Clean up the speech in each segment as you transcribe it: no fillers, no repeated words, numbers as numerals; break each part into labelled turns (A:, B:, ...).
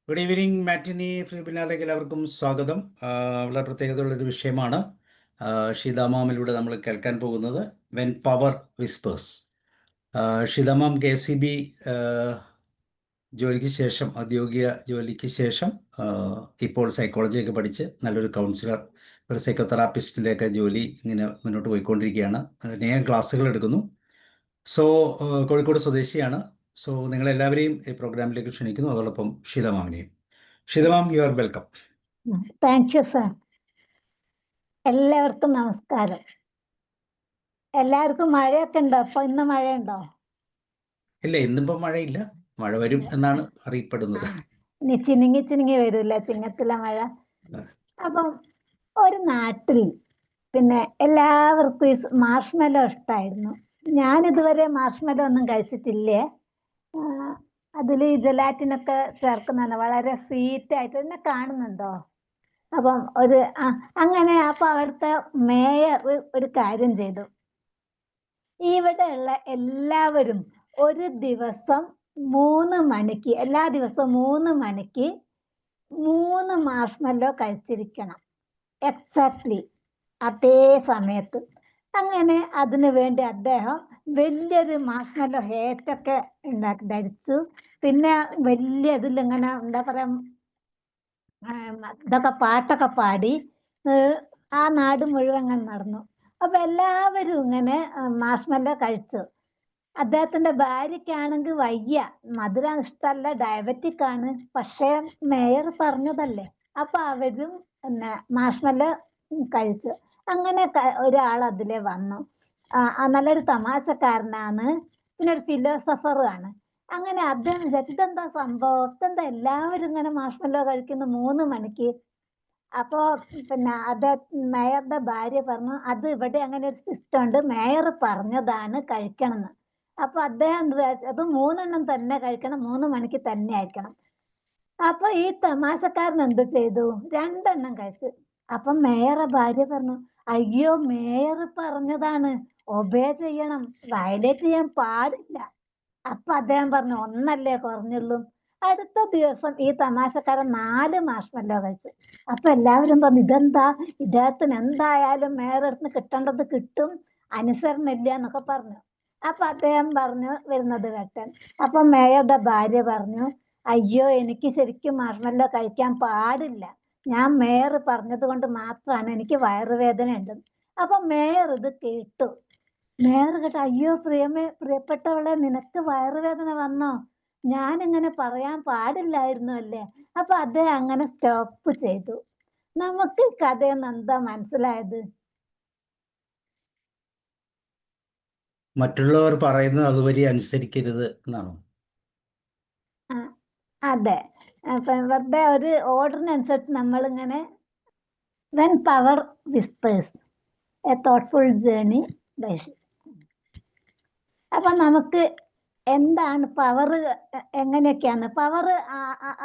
A: Good evening മാറ്റിനി വെബിനാറിലേക്ക് എല്ലാവർക്കും സ്വാഗതം. വളരെ പ്രത്യേകതയുള്ളൊരു വിഷയമാണ് ഷീതാമാമിലൂടെ നമ്മൾ കേൾക്കാൻ പോകുന്നത് വെൻ പവർ വിസ്പേഴ്സ്. ഷീതാമാം KCB ജോലിക്ക് ശേഷം, ഔദ്യോഗിക ജോലിക്ക് ശേഷം ഇപ്പോൾ സൈക്കോളജിയൊക്കെ പഠിച്ച് നല്ലൊരു കൗൺസിലർ, ഒരു സൈക്കോതെറാപ്പിസ്റ്റിൻ്റെയൊക്കെ ജോലി ഇങ്ങനെ മുന്നോട്ട് പോയിക്കൊണ്ടിരിക്കുകയാണ്. അനേകം ക്ലാസ്സുകൾ എടുക്കുന്നു. സോ കോഴിക്കോട് സ്വദേശിയാണ്. സോ നിങ്ങളെല്ലാവരെയും ഈ പ്രോഗ്രാമിലേക്ക് ക്ഷണിക്കുന്നു, അതോടൊപ്പം ഷീതാമാമിനെയും. Sheetha ma'am, you are welcome.
B: Thank you sir. എല്ലാവർക്കും നമസ്കാരം. എല്ലാവർക്കും മഴയൊക്കെ ഉണ്ടോ? ഇപ്പൊ ഇന്ന് മഴയുണ്ടോ?
A: ഇല്ല, ഇന്നിപ്പോ മഴയില്ല. മഴ വരും എന്നാണ് അറിയപ്പെടുന്നത്.
B: ഇനി ചിനുങ്ങി ചിനുങ്ങി വരൂല, ചിങ്ങത്തിലെ മഴ. അപ്പം ഒരു നാട്ടിൽ പിന്നെ എല്ലാവർക്കും ഈ മാർഷ്മെല്ലോ ഇഷ്ടമായിരുന്നു. ഞാൻ ഇതുവരെ മാർഷ്മെല്ലോ ഒന്നും കഴിച്ചിട്ടില്ലേ. അതിൽ ഈ ജലാറ്റിനൊക്കെ ചേർക്കുന്നതാണ്, വളരെ സ്വീറ്റ് ആയിട്ട്. എന്നെ കാണുന്നുണ്ടോ? അപ്പം അങ്ങനെ അപ്പൊ അവിടുത്തെ മേയർ ഒരു കാര്യം ചെയ്തു. ഇവിടെയുള്ള എല്ലാവരും ഒരു ദിവസം 3 മണിക്ക്, എല്ലാ ദിവസവും 3 മണിക്ക് 3 മാർഷ്മെല്ലോ കഴിച്ചിരിക്കണം, എക്സാക്ട്ലി അതേ സമയത്ത്. അങ്ങനെ അതിനു വേണ്ടി അദ്ദേഹം വലിയൊരു മാർഷ്മെല്ലോ ഹേറ്റൊക്കെ ധരിച്ചു. പിന്നെ വലിയ ഇതിലിങ്ങനെ എന്താ പറയാ, ഇതൊക്കെ പാട്ടൊക്കെ പാടി ആ നാട് മുഴുവൻ അങ്ങനെ നടന്നു. അപ്പൊ എല്ലാവരും ഇങ്ങനെ മാർഷ്മെല്ലോ കഴിച്ചു. അദ്ദേഹത്തിന്റെ ഭാര്യയ്ക്കാണെങ്കിൽ വയ്യ, മധുരം ഇഷ്ടമല്ല, ഡയബറ്റിക് ആണ്. പക്ഷേ മേയർ പറഞ്ഞതല്ലേ, അപ്പൊ അവരും പിന്നെ മാർഷ്മെല്ലോ കഴിച്ചു. അങ്ങനെ ഒരാൾ അതിലെ വന്നു. നല്ലൊരു തമാശക്കാരനാണ്, പിന്നെ ഒരു ഫിലോസഫറും ആണ്. അങ്ങനെ അദ്ദേഹം വിചാരിച്ചു, ഇതെന്താ സംഭവം, ഇതെന്താ എല്ലാവരും ഇങ്ങനെ മാർഷ്മെല്ലോ കഴിക്കുന്നു 3 മണിക്ക്. അപ്പോ പിന്നെ മേയറുടെ ഭാര്യ പറഞ്ഞു, അത് ഇവിടെ അങ്ങനെ ഒരു സിസ്റ്റം ഉണ്ട്, മേയർ പറഞ്ഞതാണ് കഴിക്കണമെന്ന്. അപ്പൊ അദ്ദേഹം വിചാരിച്ചു, അത് 3 എണ്ണം തന്നെ കഴിക്കണം, 3 മണിക്ക് തന്നെ ആയിരിക്കണം. അപ്പൊ ഈ തമാശക്കാരൻ എന്ത് ചെയ്തു? 2 എണ്ണം കഴിച്ചു. അപ്പൊ മേയറുടെ ഭാര്യ പറഞ്ഞു, അയ്യോ, മേയർ പറഞ്ഞതാണ്, ഒബേ ചെയ്യണം, വയലേറ്റ് ചെയ്യാൻ പാടില്ല. അപ്പൊ അദ്ദേഹം പറഞ്ഞു, 1 അല്ലേ കുറഞ്ഞുള്ളൂ. അടുത്ത ദിവസം ഈ തമാശക്കാരൻ 4 മാർഷ്മെല്ലോ കഴിച്ചു. അപ്പൊ എല്ലാവരും പറഞ്ഞു, ഇതെന്താ, ഇദ്ദേഹത്തിന് എന്തായാലും മേയറുടെ അടുത്ത് കിട്ടേണ്ടത് കിട്ടും, അനുസരണയില്ല എന്നൊക്കെ പറഞ്ഞു. അപ്പൊ അദ്ദേഹം പറഞ്ഞു, വരുന്നത് വെട്ടൻ. അപ്പൊ മേയറുടെ ഭാര്യ പറഞ്ഞു, അയ്യോ, എനിക്ക് ശരിക്കും മാർഷ്മെല്ലോ കഴിക്കാൻ പാടില്ല, ഞാൻ മേയർ പറഞ്ഞത് കൊണ്ട് മാത്രമാണ് എനിക്ക് വയറുവേദന ഉണ്ട്. അപ്പൊ മേയർ ഇത് കേട്ടു. മേയർ കേട്ടോ, അയ്യോ പ്രിയപ്പെട്ടവളെ, നിനക്ക് വയറുവേദന വന്നോ? ഞാൻ ഇങ്ങനെ പറയാൻ പാടില്ലായിരുന്നു അല്ലേ. അപ്പൊ അദ്ദേഹം അങ്ങനെ സ്റ്റോപ്പ് ചെയ്തു. നമുക്ക് കഥയെന്ന് എന്താ മനസ്സിലായത്?
A: മറ്റുള്ളവർ പറയുന്നത് അതുവഴി അനുസരിക്കരുത് എന്നാണോ?
B: അതെ. അപ്പൊ ഇവരുടെ ഒരു ഓർഡറിനനുസരിച്ച് നമ്മളിങ്ങനെ when power whispers a thoughtful journey by. അപ്പൊ നമുക്ക് എന്താണ് പവർ, എങ്ങനെയൊക്കെയാണ് പവർ?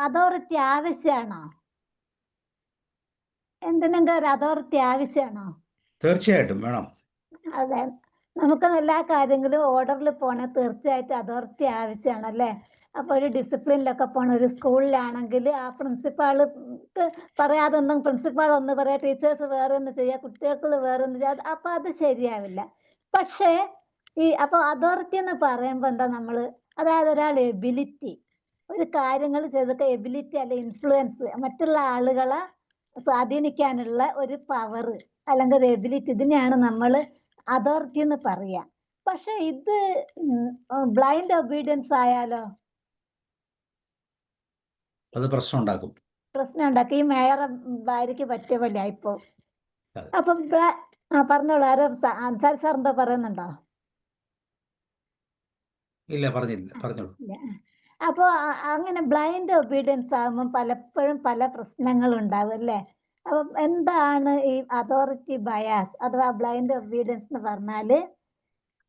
B: അതോറിറ്റി ആവശ്യമാണോ? എന്തിനെങ്കിലും ഒരു അതോറിറ്റി ആവശ്യമാണോ?
A: തീർച്ചയായിട്ടും വേണം.
B: അതെ, നമുക്ക് എല്ലാ കാര്യങ്ങളും ഓർഡറിൽ പോണേ തീർച്ചയായിട്ടും അതോറിറ്റി ആവശ്യമാണ് അല്ലേ. അപ്പൊ ഒരു ഡിസിപ്ലിനിലൊക്കെ പോണ ഒരു സ്കൂളിലാണെങ്കിൽ ആ പ്രിൻസിപ്പാൾക്ക് പറയാതൊന്നും പ്രിൻസിപ്പാൾ ഒന്ന് പറയാ, ടീച്ചേഴ്സ് വേറെ ഒന്ന് ചെയ്യുക, കുട്ടികൾക്ക് വേറെ ഒന്ന് ചെയ്യുക, അപ്പൊ അത് ശരിയാവില്ല. പക്ഷേ അപ്പൊ അതോറിറ്റി എന്ന് പറയുമ്പോൾ എന്താ നമ്മള്, അതായത് ഒരാൾ എബിലിറ്റി, ഒരു കാര്യങ്ങൾ ചെയ്തൊക്കെ എബിലിറ്റി അല്ലെ ഇൻഫ്ലുവൻസ്, മറ്റുള്ള ആളുകളെ സ്വാധീനിക്കാനുള്ള ഒരു പവർ അല്ലെങ്കിൽ ഒരു എബിലിറ്റി, ഇതിനെയാണ് നമ്മൾ അതോറിറ്റി എന്ന് പറയാ. പക്ഷെ ഇത് ബ്ലൈൻഡ് ഒബീഡിയൻസ് ആയാലോ
A: അത് പ്രശ്നം ഉണ്ടാക്കും.
B: ഈ മേയറെ ഭാര്യക്ക് പറ്റിയ പോലെ ഇപ്പോ. അപ്പം പറഞ്ഞോളൂ, ആരോ അൻസാരി സാർ എന്താ പറയുന്നുണ്ടോ?
A: ഇല്ല, പറഞ്ഞോളൂ.
B: അപ്പോ അങ്ങനെ ബ്ലൈൻഡ് ഒബീഡിയൻസ് ആകുമ്പോൾ പലപ്പോഴും പല പ്രശ്നങ്ങളും ഉണ്ടാവും അല്ലേ. അപ്പം എന്താണ് ഈ അതോറിറ്റി ബയാസ് അഥവാ ബ്ലൈൻഡ് ഒബീഡിയൻസ് എന്ന് പറഞ്ഞാല്,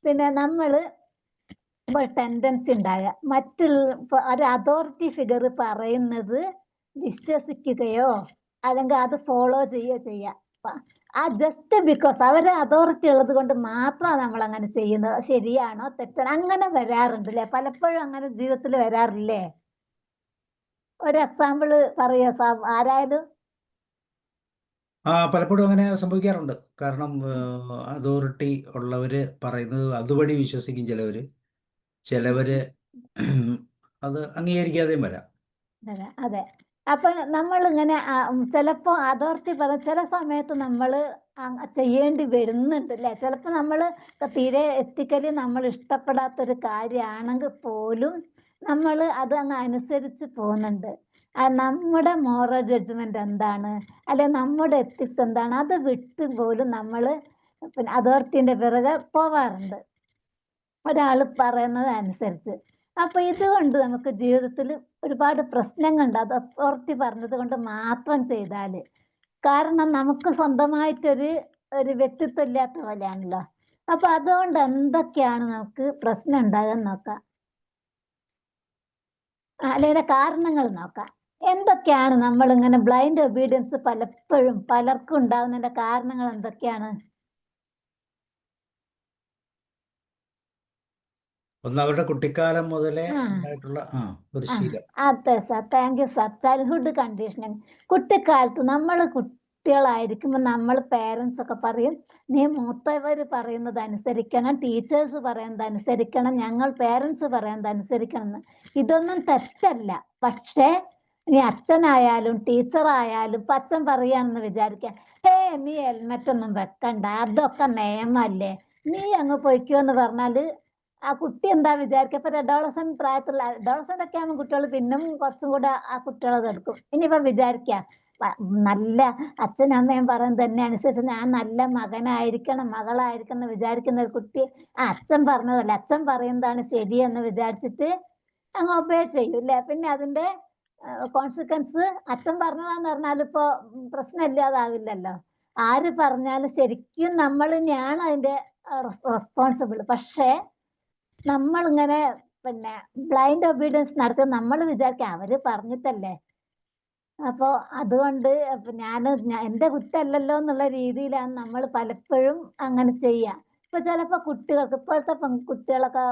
B: പിന്നെ നമ്മള് ടെൻഡൻസി ഉണ്ടാകുക മറ്റുള്ള ഒരു അതോറിറ്റി ഫിഗർ പറയുന്നത് വിശ്വസിക്കുകയോ അല്ലെങ്കിൽ അത് ഫോളോ ചെയ്യുകയോ ചെയ്യാം. ജസ്റ്റ് ബിക്കോസ് അവര് അതോറിറ്റി ഉള്ളത് കൊണ്ട് മാത്രമാണ് നമ്മൾ അങ്ങനെ ചെയ്യുന്നത്. ശരിയാണോ തെറ്റാണോ അങ്ങനെ വരാറുണ്ട് അല്ലേ, പലപ്പോഴും അങ്ങനെ ജീവിതത്തിൽ വരാറില്ലേ? ഒരു എക്സാമ്പിൾ പറയോ സാബ് ആരായാലും?
A: പലപ്പോഴും അങ്ങനെ സംഭവിക്കാറുണ്ട്. കാരണം അതോറിറ്റി ഉള്ളവർ പറയുന്നത് അതുവഴി വിശ്വസിക്കും ചിലവർ അത് അംഗീകരിക്കാതെയും വരാം.
B: അതെ അതെ. അപ്പൊ നമ്മളിങ്ങനെ ചിലപ്പോ അതോറിറ്റി ചില സമയത്ത് നമ്മള് ചെയ്യേണ്ടി വരുന്നുണ്ട് ല്ലേ? ചിലപ്പോ നമ്മള് തീരെ എത്തിക്കലി നമ്മൾ ഇഷ്ടപ്പെടാത്തൊരു കാര്യമാണെങ്കിൽ പോലും നമ്മള് അത് അങ്ങ് അനുസരിച്ച് പോകുന്നുണ്ട്. നമ്മുടെ മോറൽ ജഡ്ജ്മെന്റ് എന്താണ്, അല്ലെ നമ്മുടെ എത്തിക്സ് എന്താണ്, അത് വിട്ട് പോലും നമ്മള് പിന്നെ അതോറിറ്റിന്റെ പിറകെ പോവാറുണ്ട് ഒരാള് പറയുന്നത് അനുസരിച്ച്. അപ്പൊ ഇതുകൊണ്ട് നമുക്ക് ജീവിതത്തിൽ ഒരുപാട് പ്രശ്നങ്ങളുണ്ട് അത് അതോറിറ്റി പറഞ്ഞത് കൊണ്ട് മാത്രം ചെയ്താല്. കാരണം നമുക്ക് സ്വന്തമായിട്ടൊരു വ്യക്തിത്വം ഇല്ലാത്ത പോലെയാണല്ലോ. അപ്പൊ അതുകൊണ്ട് എന്തൊക്കെയാണ് നമുക്ക് പ്രശ്നം ഉണ്ടാകാൻ നോക്കാം. അല്ലെങ്കിൽ കാരണങ്ങൾ നോക്കാം. എന്തൊക്കെയാണ് നമ്മളിങ്ങനെ ബ്ലൈൻഡ് ഒബീഡിയൻസ് പലപ്പോഴും പലർക്കും ഉണ്ടാകുന്നതിന്റെ കാരണങ്ങൾ എന്തൊക്കെയാണ്?
A: ഒന്ന് അവരുടെ കുട്ടിക്കാലം മുതലേ
B: ആ
A: ഉണ്ടായിട്ടുള്ള ഒരു
B: ആ
A: ശീലം.
B: അതെ sir, thank you sir. Childhood conditioning. കുട്ടിക്കാലത്ത് നമ്മൾ കുട്ടികളായിരിക്കുമ്പോൾ നമ്മൾ പേരൻസ് ഒക്കെ പറയും, നീ മൂത്തവർ പറയുന്നത് അനുസരിക്കണം, ടീച്ചേഴ്സ് പറയുന്നത് അനുസരിക്കണം, ഞങ്ങൾ പേരൻസ് പറയുന്നത് അനുസരിക്കണം എന്ന്. ഇതൊന്നും തെറ്റല്ല. പക്ഷേ നീ അച്ഛനായാലും ടീച്ചറായാലും ഇപ്പൊ അച്ഛൻ പറയാണെന്ന് വിചാരിക്കാം, നീ ഹെൽമെറ്റ് ഒന്നും വെക്കണ്ട, അതൊക്കെ നിയമല്ലേ, നീ അങ്ങ് പൊയ്ക്കോ എന്ന് പറഞ്ഞാല് ആ കുട്ടി എന്താ വിചാരിക്കുക? ഇപ്പൊ അഡോളസന്റ് പ്രായത്തിലുള്ള അഡോളസന്റ് ഒക്കെ ആകുമ്പോൾ കുട്ടികൾ പിന്നും കുറച്ചും കൂടെ ആ കുട്ടികളത് എടുക്കും. ഇനിയിപ്പോ വിചാരിക്കുക നല്ല അച്ഛനും അമ്മയും പറയുന്നത് തന്നെ അനുസരിച്ച് ഞാൻ നല്ല മകനായിരിക്കണം മകളായിരിക്കണം എന്ന് വിചാരിക്കുന്ന ഒരു കുട്ടി അച്ഛൻ പറഞ്ഞതല്ല, അച്ഛൻ പറയുന്നതാണ് ശരിയെന്ന് വിചാരിച്ചിട്ട് അങ്ങ് ഒബേ ചെയ്യും ല്ലേ? പിന്നെ അതിന്റെ കോൺസിക്വൻസ് അച്ഛൻ പറഞ്ഞതാന്ന് പറഞ്ഞാൽ ഇപ്പോ പ്രശ്നമില്ലാതാവില്ലല്ലോ. ആര് പറഞ്ഞാലും ശരിക്കും നമ്മൾ തന്നെയാണ് അതിന്റെ റെസ്പോൺസിബിൾ. പക്ഷേ നമ്മളിങ്ങനെ പിന്നെ ബ്ലൈൻഡ് ഒബീഡിയൻസ് നടത്തി നമ്മൾ വിചാരിക്കാം അവര് പറഞ്ഞിട്ടല്ലേ. അപ്പൊ അതുകൊണ്ട് എന്റെ കുറ്റമല്ലല്ലോ എന്നുള്ള രീതിയിലാണ് നമ്മൾ പലപ്പോഴും അങ്ങനെ ചെയ്യുക. ഇപ്പൊ ചിലപ്പോ കുട്ടികൾക്ക് ഇപ്പോഴത്തെ പെൺകുട്ടികളൊക്കെ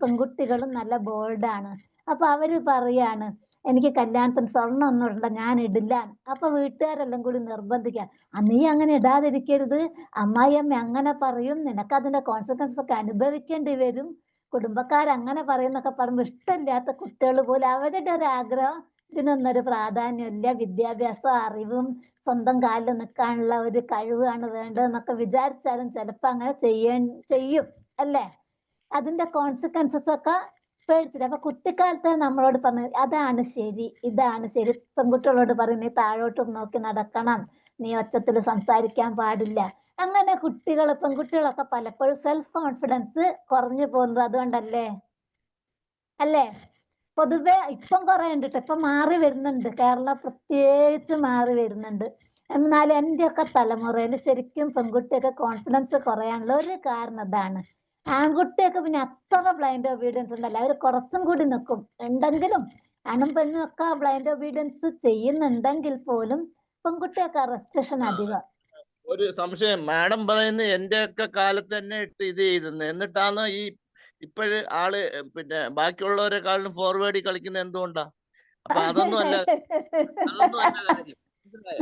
B: പെൺകുട്ടികളും നല്ല ബോൾഡാണ്. അപ്പൊ അവര് പറയാണ്, എനിക്ക് കല്യാണത്തിന് സ്വർണ്ണം ഒന്നും ഇടണ്ട, ഞാൻ ഇടില്ല. അപ്പൊ വീട്ടുകാരെല്ലാം കൂടി നിർബന്ധിക്കാം, നീ അങ്ങനെ ഇടാതിരിക്കരുത്, അമ്മായിയമ്മ അങ്ങനെ പറയും, നിനക്ക് അതിന്റെ കോൺസിക്വൻസ് ഒക്കെ അനുഭവിക്കേണ്ടി വരും, കുടുംബക്കാരങ്ങനെ പറയുന്നൊക്കെ പറയുമ്പോൾ ഇഷ്ടമില്ലാത്ത കുട്ടികൾ പോലും അവരുടെ ഒരു ആഗ്രഹം ഇതിനൊന്നും ഒരു പ്രാധാന്യമില്ല, വിദ്യാഭ്യാസം അറിവും സ്വന്തം കാലിൽ നിൽക്കാനുള്ള ഒരു കഴിവാണ് വേണ്ടതെന്നൊക്കെ വിചാരിച്ചാലും ചിലപ്പോ അങ്ങനെ ചെയ്യും അല്ലേ? അതിന്റെ കോൺസിക്വൻസസ് ഒക്കെ പേടിച്ചിട്ട്. അപ്പൊ കുട്ടിക്കാലത്ത് നമ്മളോട് പറഞ്ഞു അതാണ് ശരി, ഇതാണ് ശരി. പെൺകുട്ടികളോട് പറയും നീ താഴോട്ടും നോക്കി നടക്കണം, നീ ഒച്ചത്തിൽ സംസാരിക്കാൻ പാടില്ല. അങ്ങനെ പെൺകുട്ടികളൊക്കെ പലപ്പോഴും സെൽഫ് കോൺഫിഡൻസ് കുറഞ്ഞു പോകുന്നത് അതുകൊണ്ടല്ലേ? അല്ലേ? പൊതുവെ ഇപ്പം കുറെ ഉണ്ട് ട്ടോ, ഇപ്പം മാറി വരുന്നുണ്ട്, കേരളം പ്രത്യേകിച്ച് മാറി വരുന്നുണ്ട്. എന്നാൽ എന്റെയൊക്കെ തലമുറയിൽ ശരിക്കും പെൺകുട്ടിയൊക്കെ കോൺഫിഡൻസ് കുറയാനുള്ള ഒരു കാരണം ഇതാണ്. ആൺകുട്ടിയൊക്കെ പിന്നെ അത്ര ബ്ലൈൻഡ് ഒബീഡിയൻസ് ഉണ്ടല്ലോ, അവർ കുറച്ചും കൂടി നിൽക്കും. ഉണ്ടെങ്കിലും ആണും പെണ്ണും ഒക്കെ ബ്ലൈൻഡ് ഒബീഡിയൻസ് ചെയ്യുന്നുണ്ടെങ്കിൽ പോലും പെൺകുട്ടിയൊക്കെ റെസ്ട്രിക്ഷൻ അധികം.
C: ഒരു സംശയം, മാഡം പറയുന്നത് എന്റെയൊക്കെ കാലത്ത് തന്നെ ഇട്ട് ഇത് ചെയ്തെന്ന്, എന്നിട്ടാണ് ഈ ഇപ്പോഴ് ആള് പിന്നെ ബാക്കിയുള്ളവരെക്കാളും ഫോർവേഡ് കളിക്കുന്നത് എന്തുകൊണ്ടാ? അപ്പൊ അതൊന്നും അല്ല കാര്യം. മനസ്സിലായോ?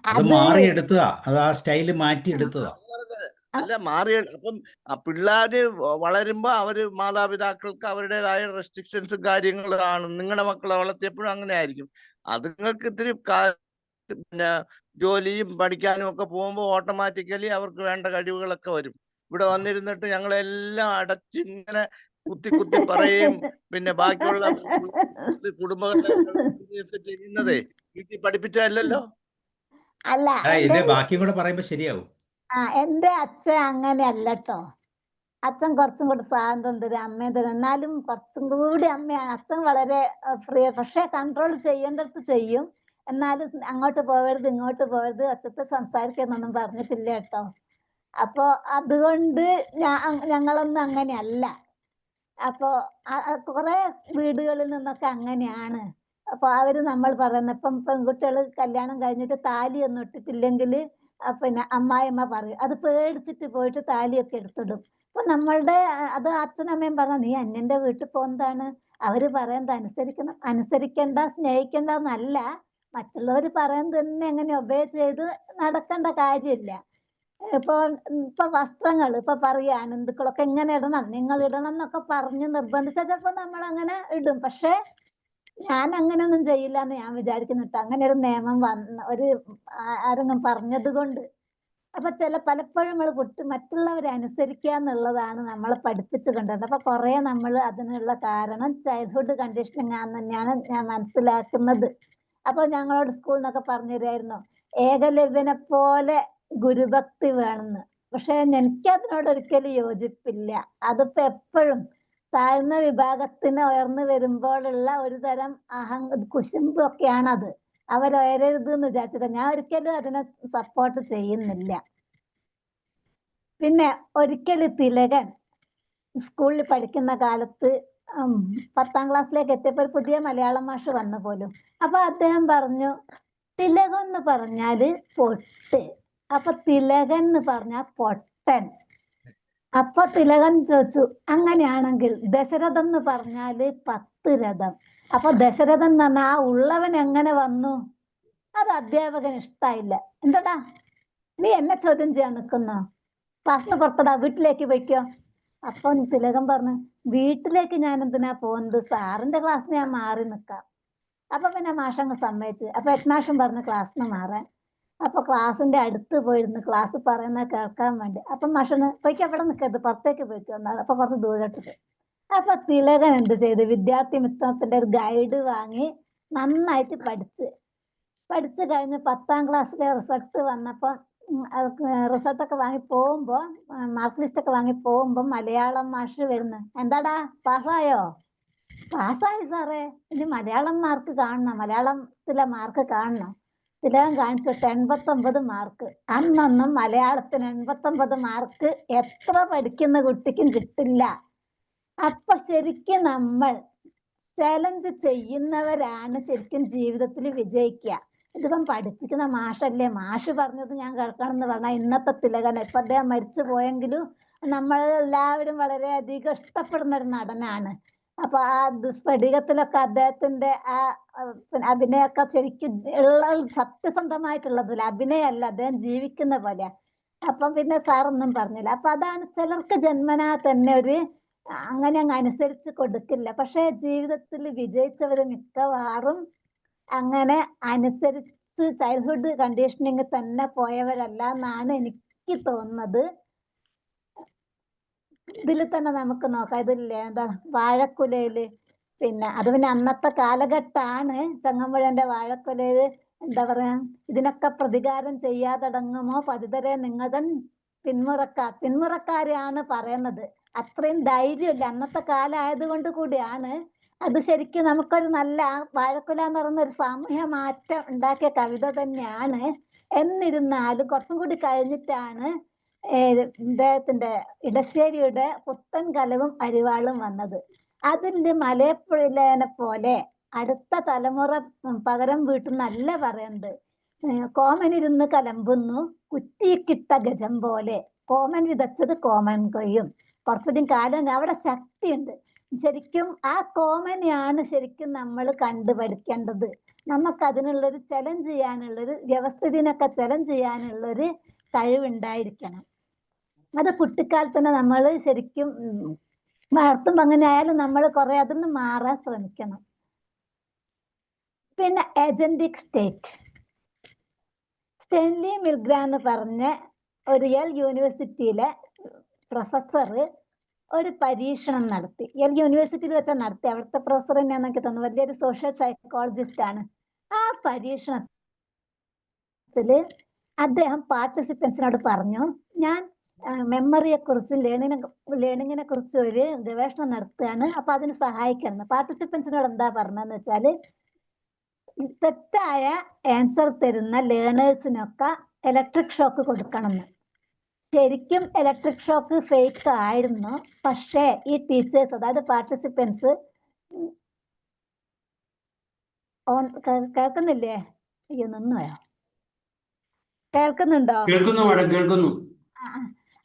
A: അത്
B: അത്
A: മാറിയെടുത്തതാ, അത് ആ സ്റ്റൈല് മാറ്റിയെടുത്തതാ.
C: അല്ല മാറി. അപ്പം പിള്ളേര് വളരുമ്പോ അവര് മാതാപിതാക്കൾക്ക് അവരുടേതായ റെസ്ട്രിക്ഷൻസും കാര്യങ്ങളും ആണ്. നിങ്ങളുടെ മക്കളെ വളർത്തിയപ്പോഴും അങ്ങനെ ആയിരിക്കും. അതുങ്ങൾക്ക് ഇത്തിരി പിന്നെ ജോലിയും പഠിക്കാനും ഒക്കെ പോകുമ്പോൾ ഓട്ടോമാറ്റിക്കലി അവർക്ക് വേണ്ട കഴിവുകളൊക്കെ വരും. ഇവിടെ വന്നിരുന്നിട്ട് ഞങ്ങളെല്ലാം അടച്ചിങ്ങനെ കുത്തി കുത്തി പറയും. പിന്നെ ബാക്കിയുള്ള കുടുംബങ്ങളൊക്കെ ചെയ്യുന്നതേ വീട്ടിൽ പഠിപ്പിച്ചതല്ലല്ലോ.
B: അല്ല
A: ഇതിന്റെ ബാക്കിയും കൂടെ പറയുമ്പോ ശരിയാവും.
B: എന്റെ അച്ഛൻ അങ്ങനെയല്ല ട്ടോ. അച്ഛൻ കുറച്ചും കൂടി സ്വാതന്ത്ര്യം തരും, അമ്മയും തരും. എന്നാലും കുറച്ചും കൂടി അമ്മയാണ്. അച്ഛൻ വളരെ ഫ്രീ, പക്ഷെ കൺട്രോൾ ചെയ്യേണ്ടടുത്ത് ചെയ്യും. എന്നാലും അങ്ങോട്ട് പോകരുത് ഇങ്ങോട്ട് പോകരുത് ഒച്ചത്തിൽ സംസാരിക്കുന്നൊന്നും പറഞ്ഞിട്ടില്ല കേട്ടോ. അപ്പൊ അതുകൊണ്ട് ഞങ്ങളൊന്നും അങ്ങനെയല്ല. അപ്പൊ കുറെ വീടുകളിൽ നിന്നൊക്കെ അങ്ങനെയാണ്. അപ്പൊ അവര് നമ്മൾ പറയുന്ന ഇപ്പം പെൺകുട്ടികൾ കല്യാണം കഴിഞ്ഞിട്ട് താലിയൊന്നും ഇട്ടിട്ടില്ലെങ്കിൽ പിന്നെ അമ്മായിയമ്മ പറയും, അത് പേടിച്ചിട്ട് പോയിട്ട് താലിയൊക്കെ എടുത്തിടും. അപ്പൊ നമ്മളുടെ അത് അച്ഛനമ്മയും പറഞ്ഞ നീ അന്യന്റെ വീട്ടിൽ പോകുന്നതാണ്, അവര് പറയുന്നത് അനുസരിക്കണ്ട സ്നേഹിക്കണ്ട എന്നല്ല, മറ്റുള്ളവർ പറയുന്നത് തന്നെ എങ്ങനെ ഒബേ ചെയ്ത് നടക്കേണ്ട കാര്യമില്ല. ഇപ്പൊ വസ്ത്രങ്ങൾ ഇപ്പൊ പറയാണ് ഹിന്ദുക്കളൊക്കെ എങ്ങനെ ഇടണം, നിങ്ങൾ ഇടണം എന്നൊക്കെ പറഞ്ഞ് നിർബന്ധിച്ചാൽ ചിലപ്പോ നമ്മൾ അങ്ങനെ ഇടും. പക്ഷെ ഞാൻ അങ്ങനെയൊന്നും ചെയ്യില്ല എന്ന് ഞാൻ വിചാരിക്കുന്നിട്ട്. അങ്ങനെ ഒരു നിയമം ആരെങ്കിലും പറഞ്ഞത് കൊണ്ട്. അപ്പൊ പലപ്പോഴും നമ്മൾ മറ്റുള്ളവരെ അനുസരിക്കുക എന്നുള്ളതാണ് നമ്മളെ പഠിപ്പിച്ചു കണ്ടത്. അപ്പൊ കുറെ നമ്മൾ അതിനുള്ള കാരണം ചൈൽഡ്ഹുഡ് കണ്ടീഷനിങ് ആണെന്ന് തന്നെയാണ് ഞാൻ മനസ്സിലാക്കുന്നത്. അപ്പൊ ഞങ്ങളോട് സ്കൂളിൽ നിന്നൊക്കെ പറഞ്ഞു തരുമായിരുന്നു ഏകലവ്യനെ പോലെ ഗുരുഭക്തി വേണമെന്ന്. പക്ഷെ എനിക്ക് അതിനോട് ഒരിക്കലും യോജിപ്പില്ല. അതിപ്പോ എപ്പോഴും താഴ്ന്ന വിഭാഗത്തിന് ഉയർന്നു വരുമ്പോഴുള്ള ഒരു തരം കുശുമ്പൊക്കെയാണ് അത്. അവരുയരരുത് എന്ന് വിചാരിച്ചിട്ട് ഞാൻ ഒരിക്കലും അതിനെ സപ്പോർട്ട് ചെയ്യുന്നില്ല. പിന്നെ ഒരിക്കലും തിലകൻ സ്കൂളിൽ പഠിക്കുന്ന കാലത്ത് 10ാം ക്ലാസ്സിലേക്ക് എത്തിയപ്പോൾ ഒരു പുതിയ മലയാളം മാഷ് വന്നു പോലും. അപ്പൊ അദ്ദേഹം പറഞ്ഞു തിലകൻ എന്ന് പറഞ്ഞാല് പൊട്ട്, അപ്പൊ തിലകൻ എന്ന് പറഞ്ഞാൽ പൊട്ടൻ. അപ്പൊ തിലകൻ ചോദിച്ചു അങ്ങനെയാണെങ്കിൽ ദശരഥൻ എന്ന് പറഞ്ഞാല് 10 രഥം. അപ്പൊ ദശരഥൻ എന്ന് പറഞ്ഞാൽ ആ ഉള്ളവൻ എങ്ങനെ വന്നു? അത് അധ്യാപകന് ഇഷ്ടായില്ല. എന്താടാ നീ എന്നെ ചോദ്യം ചെയ്യാൻ നിൽക്കുന്നോ? ക്ലാസ്സിന് പുറത്തടാ, വീട്ടിലേക്ക് പോയിക്കോ. അപ്പൊ തിലകൻ പറഞ്ഞു വീട്ടിലേക്ക് ഞാൻ എന്തിനാ പോകുന്നത്, സാറിന്റെ ക്ലാസ്സിന് ഞാൻ മാറി നിൽക്കാം. അപ്പൊ പിന്നെ മാഷങ്ങ് സമ്മതിച്ചു. അപ്പൊ ഹെഡ്മാഷും പറഞ്ഞു ക്ലാസ്സിന് മാറാൻ. അപ്പൊ ക്ലാസ്സിന്റെ അടുത്ത് പോയിരുന്നു ക്ലാസ് പറയുന്നത് കേൾക്കാൻ വേണ്ടി. അപ്പൊ മാഷന് പോയിക്കോ, അവിടെ നിൽക്കരുത്, പുറത്തേക്ക് പോയിക്കോ എന്നാണ്. അപ്പൊ കുറച്ച് ദൂരോട്ട് പോയി. അപ്പൊ തിലകൻ എന്ത് ചെയ്തു, വിദ്യാർത്ഥി മിത്രത്തിന്റെ ഒരു ഗൈഡ് വാങ്ങി നന്നായിട്ട് പഠിച്ചു കഴിഞ്ഞ് 10ാം ക്ലാസ്സിലെ റിസൾട്ട് വന്നപ്പോ റിസൾട്ടൊക്കെ വാങ്ങി പോകുമ്പോ മാർക്ക് ലിസ്റ്റ് ഒക്കെ വാങ്ങി പോകുമ്പോ മലയാളം മാഷ് വരുന്നു. എന്താടാ പാസ്സായോ? പാസ്സായി സാറേ, ഇനി മലയാളം മാർക്ക് കാണണം, മലയാളത്തിലെ മാർക്ക് കാണണം. തിലകൻ കാണിച്ചിട്ട് 89 മാർക്ക്. അന്നൊന്നും മലയാളത്തിന് 89 മാർക്ക് എത്ര പഠിക്കുന്ന കുട്ടിക്കും കിട്ടില്ല. അപ്പൊ ശരിക്കും നമ്മൾ ചലഞ്ച് ചെയ്യുന്നവരാണ് ശരിക്കും ജീവിതത്തിൽ വിജയിക്കുക. ഇതിപ്പം പഠിപ്പിക്കുന്ന മാഷല്ലേ, മാഷ് പറഞ്ഞത് ഞാൻ കേൾക്കണം എന്ന് പറഞ്ഞാൽ ഇന്നത്തെ തിലകൻ, ഇപ്പൊ അദ്ദേഹം മരിച്ചു പോയെങ്കിലും നമ്മൾ എല്ലാവരും വളരെയധികം ഇഷ്ടപ്പെടുന്ന ഒരു നടനാണ്. അപ്പൊ ആ സ്ഫടികത്തിലൊക്കെ അദ്ദേഹത്തിന്റെ ആ അഭിനയൊക്കെ ശരിക്കും ഉള്ള സത്യസന്ധമായിട്ടുള്ളതില്ല, അഭിനയമല്ല, അദ്ദേഹം ജീവിക്കുന്ന പോലെ. അപ്പം പിന്നെ സാറൊന്നും പറഞ്ഞില്ല. അപ്പൊ അതാണ് ചിലർക്ക് ജന്മനാ തന്നെ ഒരു അങ്ങനെ അങ്ങ് അനുസരിച്ച് കൊടുക്കില്ല. പക്ഷെ ജീവിതത്തിൽ വിജയിച്ചവര് മിക്കവാറും അങ്ങനെ അനുസരിച്ച് ചൈൽഡ്ഹുഡ് കണ്ടീഷനിങ് തന്നെ പോയവരല്ല എന്നാണ് എനിക്ക് തോന്നുന്നത്. ഇതിൽ തന്നെ നമുക്ക് നോക്കാം. ഇതില്ലേ എന്താ വാഴക്കുലയില്, പിന്നെ അത് പിന്നെ അന്നത്തെ കാലഘട്ടമാണ്. ചങ്ങമ്പുഴന്റെ വാഴക്കുലയില് എന്താ പറയാ, ഇതിനൊക്കെ പ്രതികാരം ചെയ്യാതടങ്ങുമോ പതിതരെ നിങ്ങതൻ പിന്മുറക്കാരെയാണ് പറയുന്നത്. അത്രയും ധൈര്യമില്ല അന്നത്തെ കാലമായത് കൊണ്ട് കൂടിയാണ്. അത് ശരിക്കും നമുക്കൊരു നല്ല വാഴക്കുല എന്ന് പറയുന്ന ഒരു സാമൂഹ്യ മാറ്റം ഉണ്ടാക്കിയ കവിത തന്നെയാണ്. എന്നിരുന്നാലും കുറച്ചും കൂടി കഴിഞ്ഞിട്ടാണ് ഇദ്ദേഹത്തിന്റെ ഇടശ്ശേരിയുടെ പുത്തൻ കലവും അരിവാളും വന്നത്. അതില് മലയപ്പുഴയിലെ പോലെ അടുത്ത തലമുറ പകരം വീട്ടുന്നല്ല പറയുന്നത്. കോമനിരുന്ന് കലമ്പുന്നു കുറ്റിക്കിട്ട ഗജം പോലെ, കോമൻ വിതച്ചത് കോമൻ കൊയ്യും. കുറച്ചുകൂടി കാലം അവിടെ ശക്തിയുണ്ട്. ശരിക്കും ആ കോമനെയാണ് ശരിക്കും നമ്മൾ കണ്ടുപഠിക്കേണ്ടത്. നമുക്ക് അതിനുള്ളൊരു ചലഞ്ച് ചെയ്യാനുള്ളൊരു വ്യവസ്ഥിതിനൊക്കെ ചലഞ്ച് ചെയ്യാനുള്ളൊരു കഴിവുണ്ടായിരിക്കണം. അത് കുട്ടിക്കാലത്ത് തന്നെ നമ്മൾ ശരിക്കും വളർത്തുമ്പോൾ അങ്ങനെ ആയാലും നമ്മൾ കുറെ അതിന് മാറാൻ ശ്രമിക്കണം. പിന്നെ ഏജന്റിക് സ്റ്റേറ്റ്, സ്റ്റെൻലി മിൽഗ്രാം എന്ന് പറഞ്ഞ ഒരു യേൽ യൂണിവേഴ്സിറ്റിയിലെ പ്രൊഫസർ ഒരു പരീക്ഷണം നടത്തി. യേൽ യൂണിവേഴ്സിറ്റിയിൽ വെച്ചാൽ നടത്തി. അവിടുത്തെ പ്രൊഫസർ തന്നെയാണെന്ന് എനിക്ക് തോന്നുന്നു, വലിയൊരു സോഷ്യൽ സൈക്കോളജിസ്റ്റ് ആണ്. ആ പരീക്ഷണത്തില് അദ്ദേഹം പാർട്ടിസിപ്പൻസിനോട് പറഞ്ഞു, ഞാൻ മെമ്മറിയെ കുറിച്ചും ലേണിങ്ങിനെ കുറിച്ചും ഒരു ഗവേഷണം നടത്തുകയാണ്, അപ്പൊ അതിന് സഹായിക്കണം. പാർട്ടിസിപ്പൻസിനോട് എന്താ പറഞ്ഞതെന്ന് വെച്ചാല് തെറ്റായ ആൻസർ തരുന്ന ലേണേഴ്സിനൊക്കെ ഇലക്ട്രിക് ഷോക്ക് കൊടുക്കണമെന്ന്. ശരിക്കും ഇലക്ട്രിക് ഷോക്ക് ഫേക്ക് ആയിരുന്നു. പക്ഷേ ഈ ടീച്ചേഴ്സ്, അതായത് പാർട്ടിസിപ്പൻസ് കേൾക്കുന്നില്ലേ? അയ്യോ നിന്നോയോ? കേൾക്കുന്നുണ്ടോ?
D: കേൾക്കുന്നു.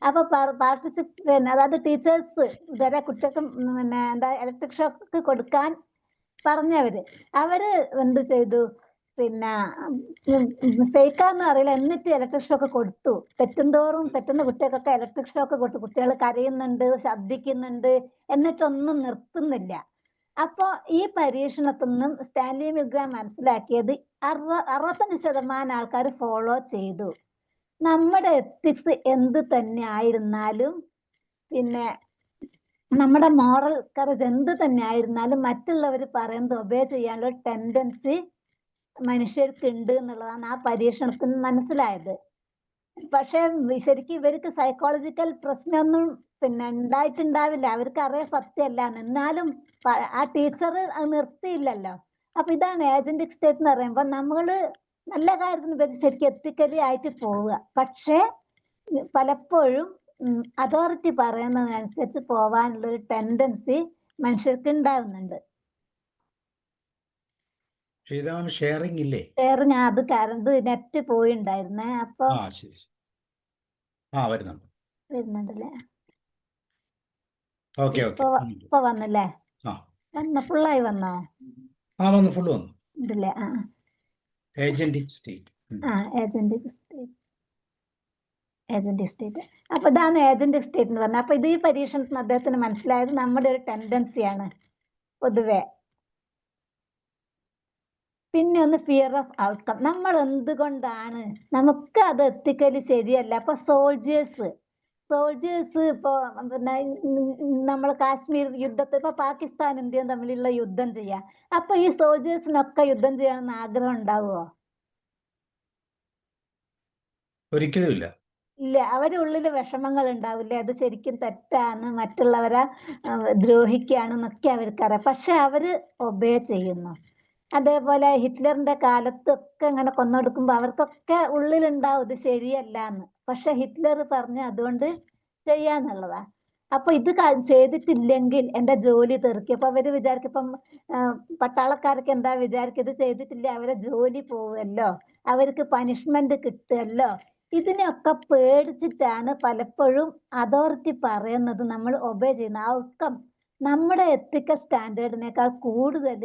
B: അപ്പൊ പാർട്ടിസിപ്പേറ്റ് അതായത് ടീച്ചേഴ്സ് ഇതുവരെ കുട്ടികൾക്ക് പിന്നെ എന്താ ഇലക്ട്രിക് ഷോക്ക് കൊടുക്കാൻ പറഞ്ഞവര് അവര് എന്ത് ചെയ്തു, പിന്നെ ഫേക്കാന്ന് അറിയില്ല, എന്നിട്ട് ഇലക്ട്രിക് ഷോക്ക് കൊടുത്തു. തെറ്റുന്ന കുട്ടികൾക്കൊക്കെ ഇലക്ട്രിക് ഷോക്ക് കൊടുത്തു. കുട്ടികൾ കരയുന്നുണ്ട്, ശബ്ദിക്കുന്നുണ്ട്, എന്നിട്ടൊന്നും നിർത്തുന്നില്ല. അപ്പോ ഈ പരീക്ഷണത്തിൽ നിന്നും സ്റ്റാൻലി മിൽഗ്രാം മനസ്സിലാക്കിയത് 65% ആൾക്കാർ ഫോളോ ചെയ്തു. നമ്മുടെ എത്തിക്സ് എന്ത് തന്നെ ആയിരുന്നാലും, പിന്നെ നമ്മുടെ മോറൽ കറേജ് എന്ത് തന്നെ ആയിരുന്നാലും മറ്റുള്ളവർ പറയുന്നത് ഒബേ ചെയ്യാനുള്ള ടെൻഡൻസി മനുഷ്യർക്ക് ഉണ്ട് എന്നുള്ളതാണ് ആ പരീക്ഷണത്തിന് മനസ്സിലായത്. പക്ഷെ ശരിക്കും ഇവർക്ക് സൈക്കോളജിക്കൽ പ്രശ്നമൊന്നും പിന്നെ ഉണ്ടായിട്ടുണ്ടാവില്ല, അവർക്ക് അറിയാൻ സത്യമല്ല. എന്നാലും ആ ടീച്ചർ അത് നിർത്തിയില്ലല്ലോ. അപ്പൊ ഇതാണ് ഏജന്റിക് സ്റ്റേറ്റ് എന്ന് പറയുമ്പോൾ നമ്മള് നല്ല കാര്യത്തിന് ശരിക്കും എത്തിക്കലി ആയിട്ട് പോവുക. പക്ഷെ പലപ്പോഴും അതോറിറ്റി പറയുന്നതിനനുസരിച്ച് പോവാനുള്ള ഒരു ടെൻഡൻസി മനുഷ്യർക്ക് ഉണ്ടാകുന്നുണ്ട്.
A: ശ്രീതാമൻ ഷെയറിംഗ് ഇല്ലേ?
B: വേറെ ഞാൻ അത് കറണ്ട് നെറ്റ് പോയിണ്ടായിരുന്നേ, അപ്പൊ
A: ശരി. വരുന്നുണ്ട്.
B: വരുന്നുണ്ടല്ലേ.
A: ഓക്കെ.
B: ഇപ്പൊ വന്നല്ലേ? ഫുള്ളായി വന്നോ?
A: വന്നു, ഫുള്ള് വന്നു.
B: ഉണ്ടല്ലേ?
A: Agentic state.
B: Agentic state. അപ്പൊ ഇതാണ് ഏജന്റിക് സ്റ്റേറ്റ് എന്ന് പറഞ്ഞത്. അപ്പൊ ഇത് ഈ പരീക്ഷണത്തിന് അദ്ദേഹത്തിന് മനസ്സിലായത് നമ്മുടെ ഒരു ടെൻഡൻസിയാണ് പൊതുവെ. പിന്നെ ഒന്ന് ഫിയർ ഓഫ് ഔട്ട്കം. നമ്മൾ എന്തുകൊണ്ടാണ്, നമുക്ക് അത് എത്തിക്കല് ശരിയല്ല. അപ്പൊ സോൾജേഴ്സ് ഇപ്പോ പിന്നെ നമ്മൾ കാശ്മീർ യുദ്ധത്തിൽ ഇപ്പൊ പാകിസ്ഥാൻ ഇന്ത്യയും തമ്മിലുള്ള യുദ്ധം ചെയ്യാം. അപ്പൊ ഈ സോൾജേഴ്സിനൊക്കെ യുദ്ധം ചെയ്യണമെന്ന് ആഗ്രഹം ഉണ്ടാവുമോ?
A: ഒരിക്കലും ഇല്ല.
B: ഇല്ല. അവരുടെ ഉള്ളിൽ വിഷമങ്ങൾ ഉണ്ടാവില്ലേ, അത് ശരിക്കും തെറ്റാണ്, മറ്റുള്ളവരെ ദ്രോഹിക്കുകയാണെന്നൊക്കെ അവർക്കറിയാം. പക്ഷെ അവര് ഒബേ ചെയ്യുന്നു. അതേപോലെ ഹിറ്റ്ലറിന്റെ കാലത്തൊക്കെ ഇങ്ങനെ കൊന്നൊടുക്കുമ്പോൾ അവർക്കൊക്കെ ഉള്ളിലുണ്ടാവും ഇത് ശരിയല്ല എന്ന്. പക്ഷെ ഹിറ്റ്ലർ പറഞ്ഞ് അതുകൊണ്ട് ചെയ്യാന്നുള്ളതാ. അപ്പൊ ഇത് ചെയ്തിട്ടില്ലെങ്കിൽ എന്റെ ജോലി തെറിക്കും. അപ്പൊ അവര് വിചാരിക്കും, ഇപ്പം പട്ടാളക്കാർക്ക് എന്താ വിചാരിക്കും, ഇത് ചെയ്തിട്ടില്ല അവരെ ജോലി പോവുമല്ലോ, അവർക്ക് പനിഷ്മെന്റ് കിട്ടുമല്ലോ. ഇതിനെയൊക്കെ പേടിച്ചിട്ടാണ് പലപ്പോഴും അതോറിറ്റി പറയുന്നത് നമ്മൾ ഒബേ ചെയ്യുന്ന. ഔട്ട്കം നമ്മുടെ എത്തിക്കൽ സ്റ്റാൻഡേർഡിനേക്കാൾ കൂടുതൽ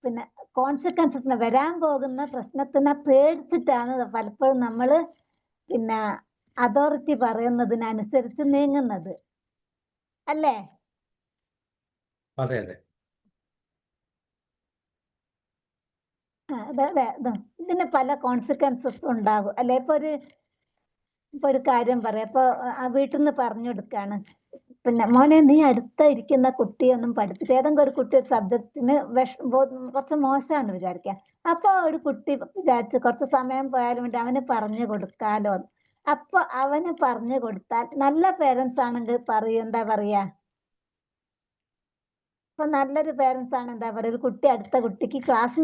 B: പിന്നെ കോൺസിക്വൻസസിന് വരാൻ പോകുന്ന പ്രശ്നത്തിനെ പേടിച്ചിട്ടാണ് പലപ്പോഴും നമ്മൾ പിന്നെ അതോറിറ്റി പറയുന്നതിനനുസരിച്ച് നീങ്ങുന്നത്, അല്ലേ?
A: അതെ.
B: ഇതിന് പല കോൺസിക്വൻസസ് ഉണ്ടാകും, അല്ലെ? ഇപ്പൊ ഒരു കാര്യം പറയാം. ഇപ്പൊ വീട്ടിൽ നിന്ന് പറഞ്ഞു കൊടുക്കാണ്, പിന്നെ മോനെ നീ അടുത്ത ഇരിക്കുന്ന കുട്ടിയൊന്നും പഠിപ്പിച്ച, ഏതെങ്കിലും ഒരു കുട്ടി ഒരു സബ്ജക്റ്റിന് കുറച്ച് മോശമാണെന്ന് വിചാരിക്കാം. അപ്പൊ ഒരു കുട്ടി വിചാരിച്ച് കുറച്ച് സമയം പോയാലും വേണ്ടി അവന് പറഞ്ഞു കൊടുക്കാലോ. അപ്പൊ അവന് പറഞ്ഞു കൊടുത്താൽ നല്ല പേരൻസ് ആണെങ്കിൽ പറയും, എന്താ പറയാ, ഇപ്പൊ നല്ലൊരു പേരൻസ് ആണ് എന്താ പറയുക, ഒരു കുട്ടി അടുത്ത കുട്ടിക്ക് ക്ലാസ്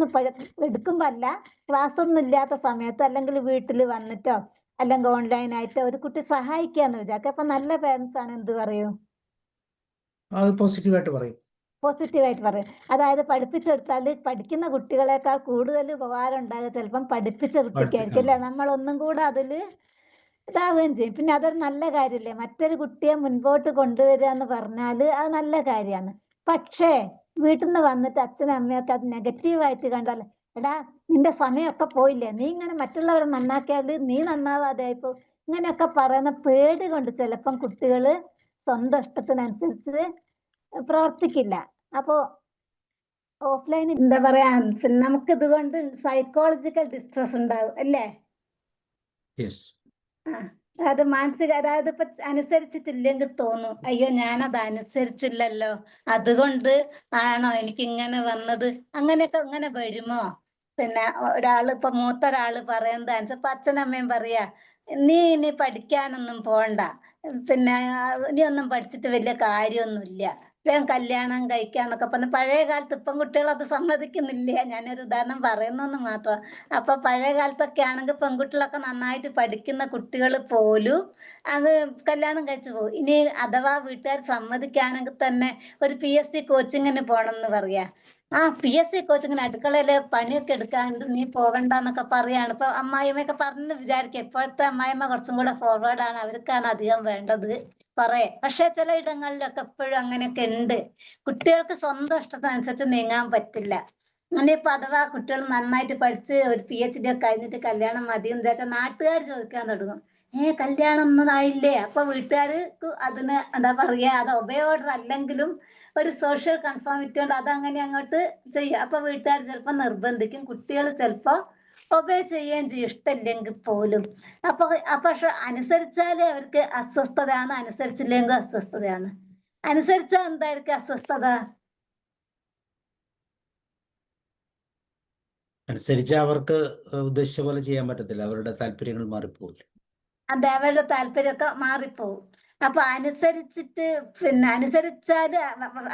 B: എടുക്കുമ്പോ അല്ല, ക്ലാസ് ഒന്നും ഇല്ലാത്ത സമയത്ത് അല്ലെങ്കിൽ വീട്ടിൽ വന്നിട്ടോ അല്ലെങ്കിൽ ഓൺലൈനായിട്ടോ ഒരു കുട്ടി സഹായിക്കാന്ന് വിചാരിക്കുക. അപ്പൊ നല്ല പേരൻസ് ആണ് എന്ത് പറയും?
A: അത് പോസിറ്റീവായിട്ട് പറയും.
B: അതായത് പഠിപ്പിച്ചെടുത്താൽ പഠിക്കുന്ന കുട്ടികളെക്കാൾ കൂടുതൽ ഉപകാരം ഉണ്ടാകുക ചിലപ്പം പഠിപ്പിച്ച കുട്ടിക്കായിരിക്കും, അല്ലെ? നമ്മളൊന്നും കൂടെ അതില് ഇതാവുകയും ചെയ്യും. പിന്നെ അതൊരു നല്ല കാര്യമല്ലേ, മറ്റൊരു കുട്ടിയെ മുൻപോട്ട് കൊണ്ടുവരിക എന്ന് പറഞ്ഞാല് അത് നല്ല കാര്യമാണ്. പക്ഷേ വീട്ടിൽ നിന്ന് വന്നിട്ട് അച്ഛനും അമ്മയൊക്കെ അത് നെഗറ്റീവായിട്ട് കണ്ടാൽ, എടാ നിന്റെ സമയമൊക്കെ പോയില്ലേ, നീ ഇങ്ങനെ മറ്റുള്ളവരെ നന്നാക്കിയാല് നീ നന്നാവാതെ ആയിപ്പോ, ഇങ്ങനെയൊക്കെ പറയുന്ന പേടി കൊണ്ട് ചിലപ്പം കുട്ടികള് സ്വന്തം ഇഷ്ടത്തിനനുസരിച്ച് പ്രവർത്തിക്കില്ല. അപ്പോ ഓഫ്ലൈൻ എന്താ പറയാ, നമുക്ക് ഇതുകൊണ്ട് സൈക്കോളജിക്കൽ ഡിസ്ട്രസ് ഉണ്ടാവും, അല്ലേ? അത് മാനസിക, അതായത് ഇപ്പൊ അനുസരിച്ചിട്ടില്ലെങ്കിൽ തോന്നും, അയ്യോ ഞാനത് അനുസരിച്ചില്ലല്ലോ, അതുകൊണ്ട് ആണോ എനിക്ക് ഇങ്ങനെ വന്നത്, അങ്ങനെയൊക്കെ ഇങ്ങനെ വരുമോ? പിന്നെ ഇപ്പൊ മൂത്ത ഒരാള് പറയുന്നത് അനുസരിച്ച് അച്ഛനമ്മയും പറയാ, നീ ഇനി പഠിക്കാനൊന്നും പോണ്ട, പിന്നെ ഇനി ഒന്നും പഠിച്ചിട്ട് വലിയ കാര്യമൊന്നുമില്ല, വേഗം കല്യാണം കഴിക്കാന്നൊക്കെ പറഞ്ഞ് പഴയ കാലത്ത് ഇപ്പം കുട്ടികൾ അത് സമ്മതിക്കുന്നില്ല. ഞാനൊരു ഉദാഹരണം പറയുന്നെന്ന് മാത്രം. അപ്പൊ പഴയ കാലത്തൊക്കെ ആണെങ്കിൽ പെൺകുട്ടികളൊക്കെ നന്നായിട്ട് പഠിക്കുന്ന കുട്ടികൾ പോലും അത് കല്യാണം കഴിച്ചു പോകും. ഇനി അഥവാ വീട്ടുകാർ സമ്മതിക്കുകയാണെങ്കിൽ തന്നെ ഒരു PSC കോച്ചിങ്ങിന് പോകണം എന്ന് പറയാ. PSC കോച്ചിങ്ങിന് അടുക്കളയിലെ പണിയൊക്കെ എടുക്കാണ്ട് നീ പോകണ്ടെന്നൊക്കെ പറയാണ്. ഇപ്പൊ അമ്മായിയമ്മയൊക്കെ പറഞ്ഞു വിചാരിക്കുക ഇപ്പോഴത്തെ അമ്മായിയമ്മ കുറച്ചും കൂടെ ഫോർവേഡാണ്, അവർക്കാണ് അധികം വേണ്ടത് പക്ഷെ ചില ഇടങ്ങളിലൊക്കെ എപ്പോഴും അങ്ങനെയൊക്കെ ഉണ്ട്. കുട്ടികൾക്ക് സ്വന്തം ഇഷ്ടത്തിനനുസരിച്ച് നീങ്ങാൻ പറ്റില്ല. ഇനിയിപ്പോ അഥവാ കുട്ടികൾ നന്നായിട്ട് പഠിച്ച് ഒരു PhD ഒക്കെ കഴിഞ്ഞിട്ട് കല്യാണം മതി എന്ന് വിചാരിച്ചാൽ നാട്ടുകാർ ചോദിക്കാൻ തുടങ്ങും, കല്യാണം ഒന്നും ആയില്ലേ? അപ്പൊ വീട്ടുകാർക്ക് അതിന് എന്താ പറയാ, അത് ഒബേ ഓർഡർ അല്ലെങ്കിലും ഒരു സോഷ്യൽ കൺഫോമിറ്റി കൊണ്ട് അതങ്ങനെ അങ്ങോട്ട് ചെയ്യും. അപ്പൊ വീട്ടുകാർ ചിലപ്പോ നിർബന്ധിക്കും, കുട്ടികൾ ചിലപ്പോ ഒബേ ചെയ്യുകയും ചെയ്യും ഇഷ്ടമില്ലെങ്കിൽ പോലും. പക്ഷെ അനുസരിച്ചാലേ അവർക്ക് അസ്വസ്ഥതയാണ്, അനുസരിച്ചില്ലെങ്കിൽ അസ്വസ്ഥതയാണ്. അനുസരിച്ചാൽ എന്തായിരിക്കും അസ്വസ്ഥത?
A: അനുസരിച്ച് അവർക്ക് ഉദ്ദേശിച്ച പോലെ ചെയ്യാൻ പറ്റത്തില്ല, അവരുടെ താല്പര്യങ്ങൾ മാറിപ്പോകും.
B: അതെ, അവരുടെ താല്പര്യമൊക്കെ മാറിപ്പോവും. അപ്പൊ അനുസരിച്ചിട്ട് അനുസരിച്ചാല്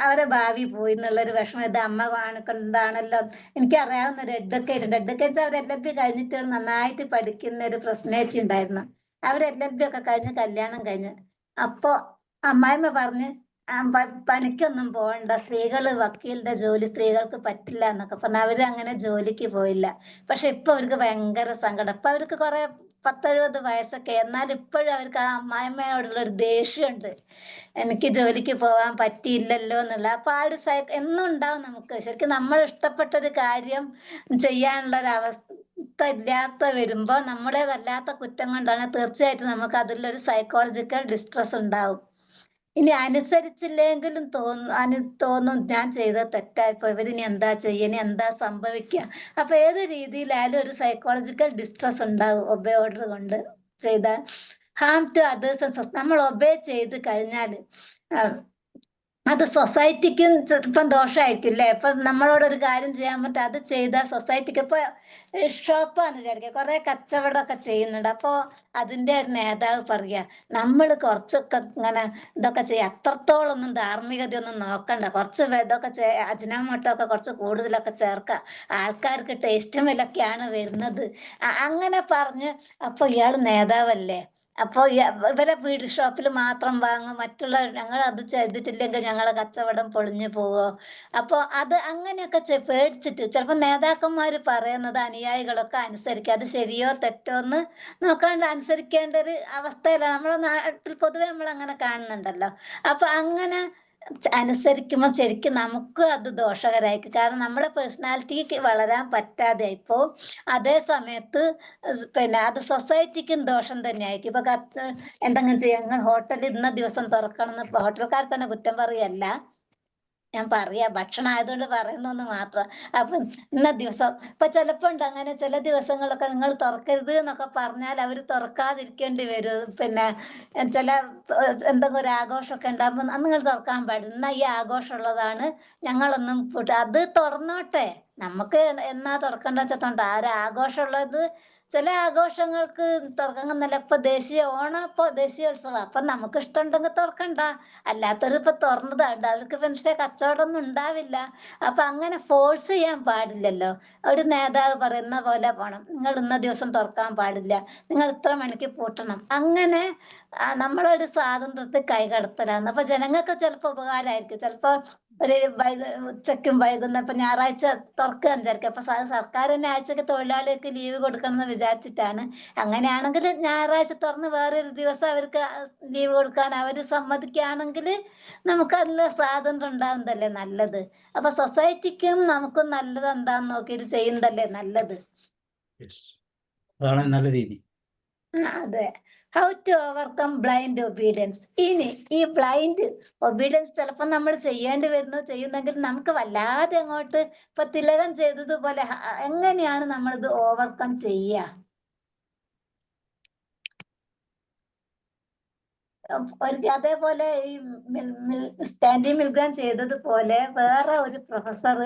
B: അവരെ ഭാവി പോയി എന്നുള്ളൊരു വിഷമം. ഇത് അമ്മ കൊണ്ടാണല്ലോ. എനിക്കറിയാവുന്ന ഒരു അഡ്വക്കേറ്റ് ഉണ്ട്. അഡ്വക്കേറ്റ് അവർ LLB കഴിഞ്ഞിട്ട് നന്നായിട്ട് പഠിക്കുന്ന ഒരു പ്രശ്നേച്ചി ഉണ്ടായിരുന്നു. അവർ LLB ഒക്കെ കഴിഞ്ഞ് കല്യാണം കഴിഞ്ഞ്. അപ്പൊ അമ്മായിമ്മ പറഞ്ഞ് പണിക്കൊന്നും പോകണ്ട, സ്ത്രീകള് വക്കീലിന്റെ ജോലി സ്ത്രീകൾക്ക് പറ്റില്ല എന്നൊക്കെ പറഞ്ഞ് അവര് അങ്ങനെ ജോലിക്ക് പോയില്ല. പക്ഷെ ഇപ്പൊ അവർക്ക് ഭയങ്കര സങ്കടം. ഇപ്പൊ അവർക്ക് കുറെ 10-70 വയസ്സൊക്കെ, എന്നാൽ ഇപ്പോഴും അവർക്ക് ആ അമ്മായിമ്മയോടുള്ള ഒരു ദേഷ്യമുണ്ട്, എനിക്ക് ജോലിക്ക് പോവാൻ പറ്റിയില്ലല്ലോ എന്നുള്ള. അപ്പൊ ആ ഒരു എന്നും ഉണ്ടാവും നമുക്ക്. ശരിക്കും നമ്മൾ ഇഷ്ടപ്പെട്ട ഒരു കാര്യം ചെയ്യാനുള്ള ഒരു അവസ്ഥ ഇല്ലാത്ത വരുമ്പോ നമ്മുടേതല്ലാത്ത കുറ്റം കൊണ്ടാണ് തീർച്ചയായിട്ടും നമുക്ക് അതിലൊരു സൈക്കോളജിക്കൽ ഡിസ്ട്രസ് ഉണ്ടാവും. ഇനി അനുസരിച്ചില്ലെങ്കിലും തോന്നും ഞാൻ ചെയ്തത് തെറ്റായിപ്പോ, ഇവരിനി എന്താ ചെയ്യുക, ഇനി എന്താ സംഭവിക്കുക. അപ്പൊ ഏത് രീതിയിലായാലും ഒരു സൈക്കോളജിക്കൽ ഡിസ്ട്രസ് ഉണ്ടാവും ഒബേ ഓർഡർ കൊണ്ട് ചെയ്താൽ. ഹാം ടു അതേഴ്സ്, നമ്മൾ ഒബേ ചെയ്ത് കഴിഞ്ഞാൽ അത് സൊസൈറ്റിക്കും ചിലപ്പം ദോഷമായിരിക്കും അല്ലേ? ഇപ്പൊ നമ്മളോട് ഒരു കാര്യം ചെയ്യാൻ പറ്റും, അത് ചെയ്താൽ സൊസൈറ്റിക്ക്. ഇപ്പൊ ഷോപ്പാന്ന് വിചാരിക്കുക, കുറെ കച്ചവടമൊക്കെ ചെയ്യുന്നുണ്ട്. അപ്പോ അതിന്റെ ഒരു നേതാവ് പറയാ, നമ്മൾ കുറച്ചൊക്കെ ഇങ്ങനെ ഇതൊക്കെ ചെയ്യാം, അത്രത്തോളം ഒന്നും ധാർമ്മികതയൊന്നും നോക്കണ്ട, കുറച്ച് ഇതൊക്കെ അജിനാമോട്ടോ ഒക്കെ കുറച്ച് കൂടുതലൊക്കെ ചേർക്കാം, ആൾക്കാർക്ക് ടേസ്റ്റുമിലൊക്കെയാണ് വരുന്നത് അങ്ങനെ പറഞ്ഞ്. അപ്പൊ ഇയാൾ നേതാവല്ലേ? അപ്പൊ ഇവരെ വീട് ഷോപ്പിൽ മാത്രം വാങ്ങും, മറ്റുള്ള ഞങ്ങൾ അത് ചെയ്തിട്ടില്ലെങ്കിൽ ഞങ്ങളെ കച്ചവടം പൊളിഞ്ഞു പോവോ? അപ്പൊ അത് അങ്ങനെയൊക്കെ പേടിച്ചിട്ട് ചിലപ്പോ നേതാക്കന്മാര് പറയുന്നത് അനുയായികളൊക്കെ അനുസരിക്കുക, അത് ശരിയോ തെറ്റോ എന്ന് നോക്കാണ്ട് അനുസരിക്കേണ്ട ഒരു അവസ്ഥയിലാണ്. നമ്മളെ നാട്ടിൽ പൊതുവെ നമ്മൾ അങ്ങനെ കാണുന്നുണ്ടല്ലോ. അപ്പൊ അങ്ങനെ അനുസരിക്കുമ്പോൾ ശരിക്കും നമുക്ക് അത് ദോഷകരമായിരിക്കും. കാരണം നമ്മുടെ പേഴ്സണാലിറ്റിക്ക് വളരാൻ പറ്റാതെ ഇപ്പോ അതേ സമയത്ത് അത് സൊസൈറ്റിക്കും ദോഷം തന്നെയായിരിക്കും. ഇപ്പൊ എന്തെങ്കിലും ചെയ്യാം, ഹോട്ടൽ ഇന്ന ദിവസം തുറക്കണം എന്ന് ഹോട്ടൽക്കാർ തന്നെ കുറ്റം പറയല്ല, ഞാൻ പറയാ ഭക്ഷണം ആയതുകൊണ്ട് പറയുന്നു മാത്രം. അപ്പൊ ഇന്ന ദിവസം ഇപ്പൊ ചിലപ്പോ ഉണ്ട് അങ്ങനെ ചില ദിവസങ്ങളൊക്കെ നിങ്ങൾ തുറക്കരുത് എന്നൊക്കെ പറഞ്ഞാൽ അവര് തുറക്കാതിരിക്കേണ്ടി വരും. ചില എന്തെങ്കിലും ഒരു ആഘോഷമൊക്കെ ഉണ്ടാകുമ്പോൾ നിങ്ങൾ തുറക്കാൻ പാടില്ല, എന്നാ ഈ ആഘോഷം ഉള്ളതാണ്, ഞങ്ങളൊന്നും അത് തുറന്നോട്ടെ, നമുക്ക് എന്നാ തുറക്കണ്ട വെച്ചോണ്ട്. ആ ഒരു ആഘോഷം ഉള്ളത് ചില ആഘോഷങ്ങൾക്ക് തുറക്കുന്നില്ല. ഇപ്പൊ ദേശീയ ഓണം, ഇപ്പൊ ദേശീയോത്സവം, അപ്പൊ നമുക്ക് ഇഷ്ടമുണ്ടെങ്കിൽ തുറക്കണ്ട, അല്ലാത്തവർ ഇപ്പൊ തുറന്നതാണ്ട് അവർക്ക് മനുഷ്യ കച്ചവടം ഒന്നും ഉണ്ടാവില്ല. അപ്പൊ അങ്ങനെ ഫോഴ്സ് ചെയ്യാൻ പാടില്ലല്ലോ. ഒരു നേതാവ് പറയുന്ന പോലെ പോണം, നിങ്ങൾ ഇന്ന ദിവസം തുറക്കാൻ പാടില്ല, നിങ്ങൾ ഇത്ര മണിക്ക് പൂട്ടണം, അങ്ങനെ നമ്മളൊരു സ്വാതന്ത്ര്യത്തെ കൈകടത്തലാണ്. അപ്പൊ ജനങ്ങൾക്ക് ചിലപ്പോൾ ഉപകാരമായിരിക്കും. ചിലപ്പോൾ ഒരു ഉച്ചയ്ക്കും വൈകുന്ന ഇപ്പൊ ഞായറാഴ്ച തുറക്കുക വിചാരിക്കുക, അപ്പൊ സർക്കാർ തന്നെ ആഴ്ചക്ക് തൊഴിലാളികൾക്ക് ലീവ് കൊടുക്കണം എന്ന് വിചാരിച്ചിട്ടാണ്. അങ്ങനെയാണെങ്കിൽ ഞായറാഴ്ച തുറന്ന് വേറൊരു ദിവസം അവർക്ക് ലീവ് കൊടുക്കാൻ അവര് സമ്മതിക്കുകയാണെങ്കിൽ നമുക്ക് അതിൽ സ്വാതന്ത്ര്യം ഉണ്ടാവുന്നതല്ലേ നല്ലത്. അപ്പൊ സൊസൈറ്റിക്കും നമുക്കും നല്ലത് എന്താന്ന് നോക്കിയിട്ട് ചെയ്യുന്നതല്ലേ നല്ലത്.
A: അതാണ് നല്ല രീതി.
B: അതെ. How to overcome blind obedience. ഇനി ഈ ബ്ലൈൻഡ് ഒബീഡിയൻസ് ചിലപ്പോൾ നമ്മൾ ചെയ്യുന്നെങ്കിൽ നമുക്ക് വല്ലാതെ അങ്ങോട്ട് ഇപ്പൊ തിലകൻ ചെയ്തതുപോലെ എങ്ങനെയാണ് നമ്മളിത് ഓവർകം ചെയ്യുക? അതേപോലെ ഈ സ്റ്റാൻലി മിൽഗ്രാം ചെയ്തതുപോലെ വേറെ ഒരു പ്രൊഫസർ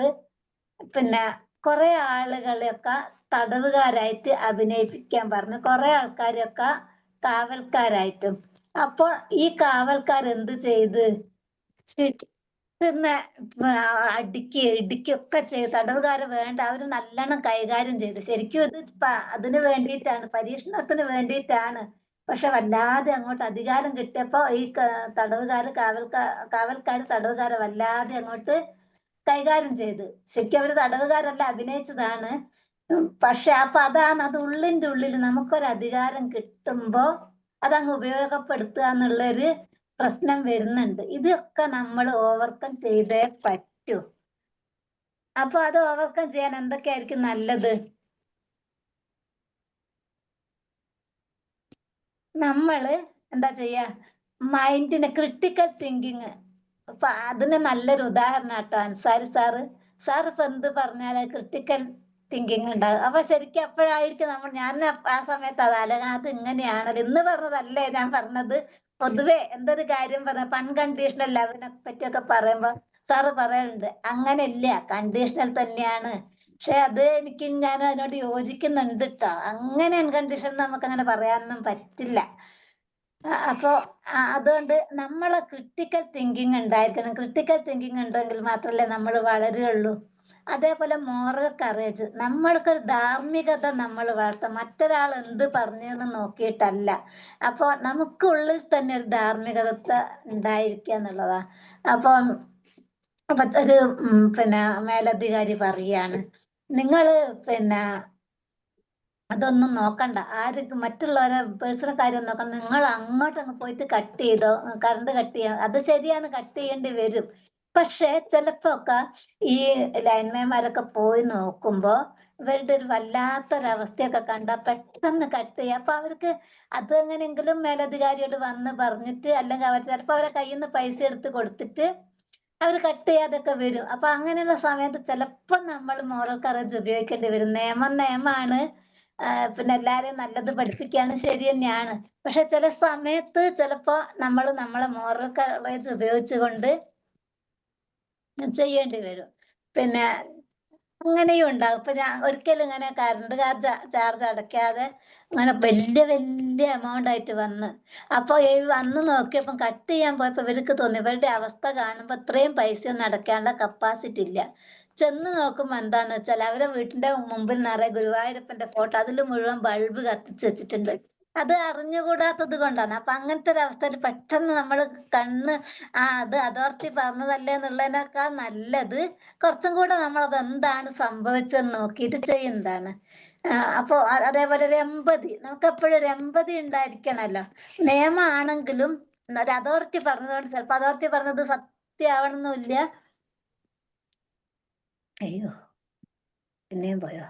B: കുറെ ആളുകളെയൊക്കെ തടവുകാരായിട്ട് അഭിനയിപ്പിക്കാൻ പറഞ്ഞു, കുറെ ആൾക്കാരെയൊക്കെ കാവൽക്കാരായിട്ടും. അപ്പൊ ഈ കാവൽക്കാർ എന്ത് ചെയ്ത് ഇടിക്കൊക്കെ ചെയ്ത് തടവുകാരെ വേണ്ട അവര് നല്ലോണം കൈകാര്യം ചെയ്ത്. ശരിക്കും ഇത് അതിന് വേണ്ടിയിട്ടാണ്, പരീക്ഷണത്തിന് വേണ്ടിയിട്ടാണ്. പക്ഷെ വല്ലാതെ അങ്ങോട്ട് അധികാരം കിട്ടിയപ്പോ ഈ കാവൽക്കാര് തടവുകാരെ വല്ലാതെ അങ്ങോട്ട് കൈകാര്യം ചെയ്ത്. ശരിക്കും അവര് തടവുകാരല്ല, അഭിനയിച്ചതാണ്. പക്ഷെ അപ്പൊ അതാണ്, അത് ഉള്ളിന്റെ ഉള്ളിൽ നമുക്കൊരു അധികാരം കിട്ടുമ്പോ അതങ്ങ് ഉപയോഗപ്പെടുത്തുക എന്നുള്ളൊരു പ്രശ്നം വരുന്നുണ്ട്. ഇതൊക്കെ നമ്മൾ ഓവർകം ചെയ്തേ പറ്റൂ. അപ്പൊ അത് ഓവർകം ചെയ്യാൻ എന്തൊക്കെയായിരിക്കും നല്ലത്? നമ്മള് എന്താ ചെയ്യാ, മൈൻഡിന് ക്രിട്ടിക്കൽ തിങ്കിങ്. അപ്പൊ അതിന് നല്ലൊരു ഉദാഹരണം കേട്ടോ അൻസാരി സാറ് ഇപ്പൊ എന്ത് പറഞ്ഞാലും ക്രിട്ടിക്കൽ തിങ്കിങ് ഉണ്ടാകും. അപ്പൊ ശരിക്കും അപ്പോഴായിരിക്കും ഞാൻ ആ സമയത്ത് അത് ഇങ്ങനെയാണല്ലോ ഇന്ന് പറഞ്ഞതല്ലേ ഞാൻ പറഞ്ഞത്. പൊതുവെ എന്തൊരു കാര്യം പറഞ്ഞ അൺകണ്ടീഷണൽ ലവിനെ പറ്റിയൊക്കെ പറയുമ്പോ സാറ് പറയാറുണ്ട് അങ്ങനെയില്ല, കണ്ടീഷണൽ തന്നെയാണ്. പക്ഷെ അത് ഞാൻ അതിനോട് യോജിക്കുന്നുണ്ട് കേട്ടോ. അങ്ങനെ അൺകണ്ടീഷണൽ നമുക്ക് അങ്ങനെ പറയാനൊന്നും പറ്റില്ല. അപ്പോ അതുകൊണ്ട് നമ്മളെ ക്രിട്ടിക്കൽ തിങ്കിങ് ഉണ്ടായിരിക്കണം. ക്രിട്ടിക്കൽ തിങ്കിങ് ഉണ്ടെങ്കിൽ മാത്രമല്ലേ നമ്മൾ വളരുള്ളൂ. അതേപോലെ മോറൽ കറേജ്, നമ്മൾക്കൊരു ധാർമ്മികത നമ്മൾ വളർത്താം, മറ്റൊരാൾ എന്ത് പറഞ്ഞെന്ന് നോക്കിയിട്ടല്ല. അപ്പൊ നമുക്കുള്ളിൽ തന്നെ ഒരു ധാർമ്മികത ഉണ്ടായിരിക്കുക എന്നുള്ളതാ. അപ്പൊ ഒരു മേലധികാരി പറയാണ്, നിങ്ങള് അതൊന്നും നോക്കണ്ട, മറ്റുള്ളവരെ പേഴ്സണൽ കാര്യം നോക്കണ്ട, നിങ്ങൾ അങ്ങ് പോയിട്ട് കട്ട് ചെയ്തോ, കറണ്ട് കട്ട് ചെയ്യാം. അത് ശരിയാണ്, കട്ട് ചെയ്യേണ്ടി വരും. പക്ഷെ ചിലപ്പോ ഒക്കെ ഈ ലൈൻമാൻമാരൊക്കെ പോയി നോക്കുമ്പോ ഇവരുടെ ഒരു വല്ലാത്തൊരവസ്ഥയൊക്കെ കണ്ട പെട്ടെന്ന് കട്ട് ചെയ്യുക. അപ്പൊ അവർക്ക് അത് എങ്ങനെയെങ്കിലും മേലധികാരിയോട് വന്ന് പറഞ്ഞിട്ട്, അല്ലെങ്കിൽ ചിലപ്പോ അവരെ കയ്യിൽ നിന്ന് പൈസ എടുത്ത് കൊടുത്തിട്ട് അവർ കട്ട് ചെയ്യാതൊക്കെ വരും. അപ്പൊ അങ്ങനെയുള്ള സമയത്ത് ചിലപ്പോ നമ്മൾ മോറൽ കറേജ് ഉപയോഗിക്കേണ്ടി വരും. നിയമമാണ്, എല്ലാരെയും നല്ലത് പഠിപ്പിക്കുകയാണ്, ശരി തന്നെയാണ്. പക്ഷെ ചില സമയത്ത് ചിലപ്പോ നമ്മളെ മോറൽ കറേജ് ഉപയോഗിച്ചുകൊണ്ട് ചെയ്യേണ്ടി വരും. അങ്ങനെയും ഉണ്ടാകും. ഇപ്പൊ ഞാൻ ഒരിക്കലും ഇങ്ങനെ കറണ്ട് ചാർജ് അടയ്ക്കാതെ അങ്ങനെ വലിയ എമൗണ്ട് ആയിട്ട് വന്ന്, അപ്പൊ വന്ന് നോക്കിയപ്പോ കട്ട് ചെയ്യാൻ പോയപ്പോ ഇവർക്ക് തോന്നി ഇവരുടെ അവസ്ഥ കാണുമ്പോ ഇത്രയും പൈസ ഒന്നും അടയ്ക്കാനുള്ള കപ്പാസിറ്റി ഇല്ല. ചെന്ന് നോക്കുമ്പോ എന്താന്ന് വെച്ചാൽ അവരെ വീട്ടിന്റെ മുമ്പിൽ നിറയെ ഗുരുവായൂരപ്പന്റെ ഫോട്ടോ, അതിൽ മുഴുവൻ ബൾബ് കത്തിച്ച് വെച്ചിട്ടുണ്ട്. അത് അറിഞ്ഞുകൂടാത്തത് കൊണ്ടാണ്. അപ്പൊ അങ്ങനത്തെ ഒരു അവസ്ഥയിൽ പെട്ടെന്ന് നമ്മൾ അത് അതോറിറ്റി പറഞ്ഞതല്ലേ എന്നുള്ളതിനേക്കാൾ നല്ലത് കുറച്ചും കൂടെ നമ്മൾ അത് എന്താണ് സംഭവിച്ചതെന്ന് നോക്കിയിട്ട് ചെയ്യുന്നതാണ്. അപ്പോ അതേപോലെ ഒരു എമ്പതി, നമുക്ക് എപ്പോഴും ഒരു എമ്പതി ഉണ്ടായിരിക്കണല്ലോ. നിയമമാണെങ്കിലും ഒരു അതോറിറ്റി പറഞ്ഞതുകൊണ്ട് ചിലപ്പോ അതോറിറ്റി പറഞ്ഞത് സത്യമാവണമെന്നില്ല. അയ്യോ, പിന്നെയും പോയോ?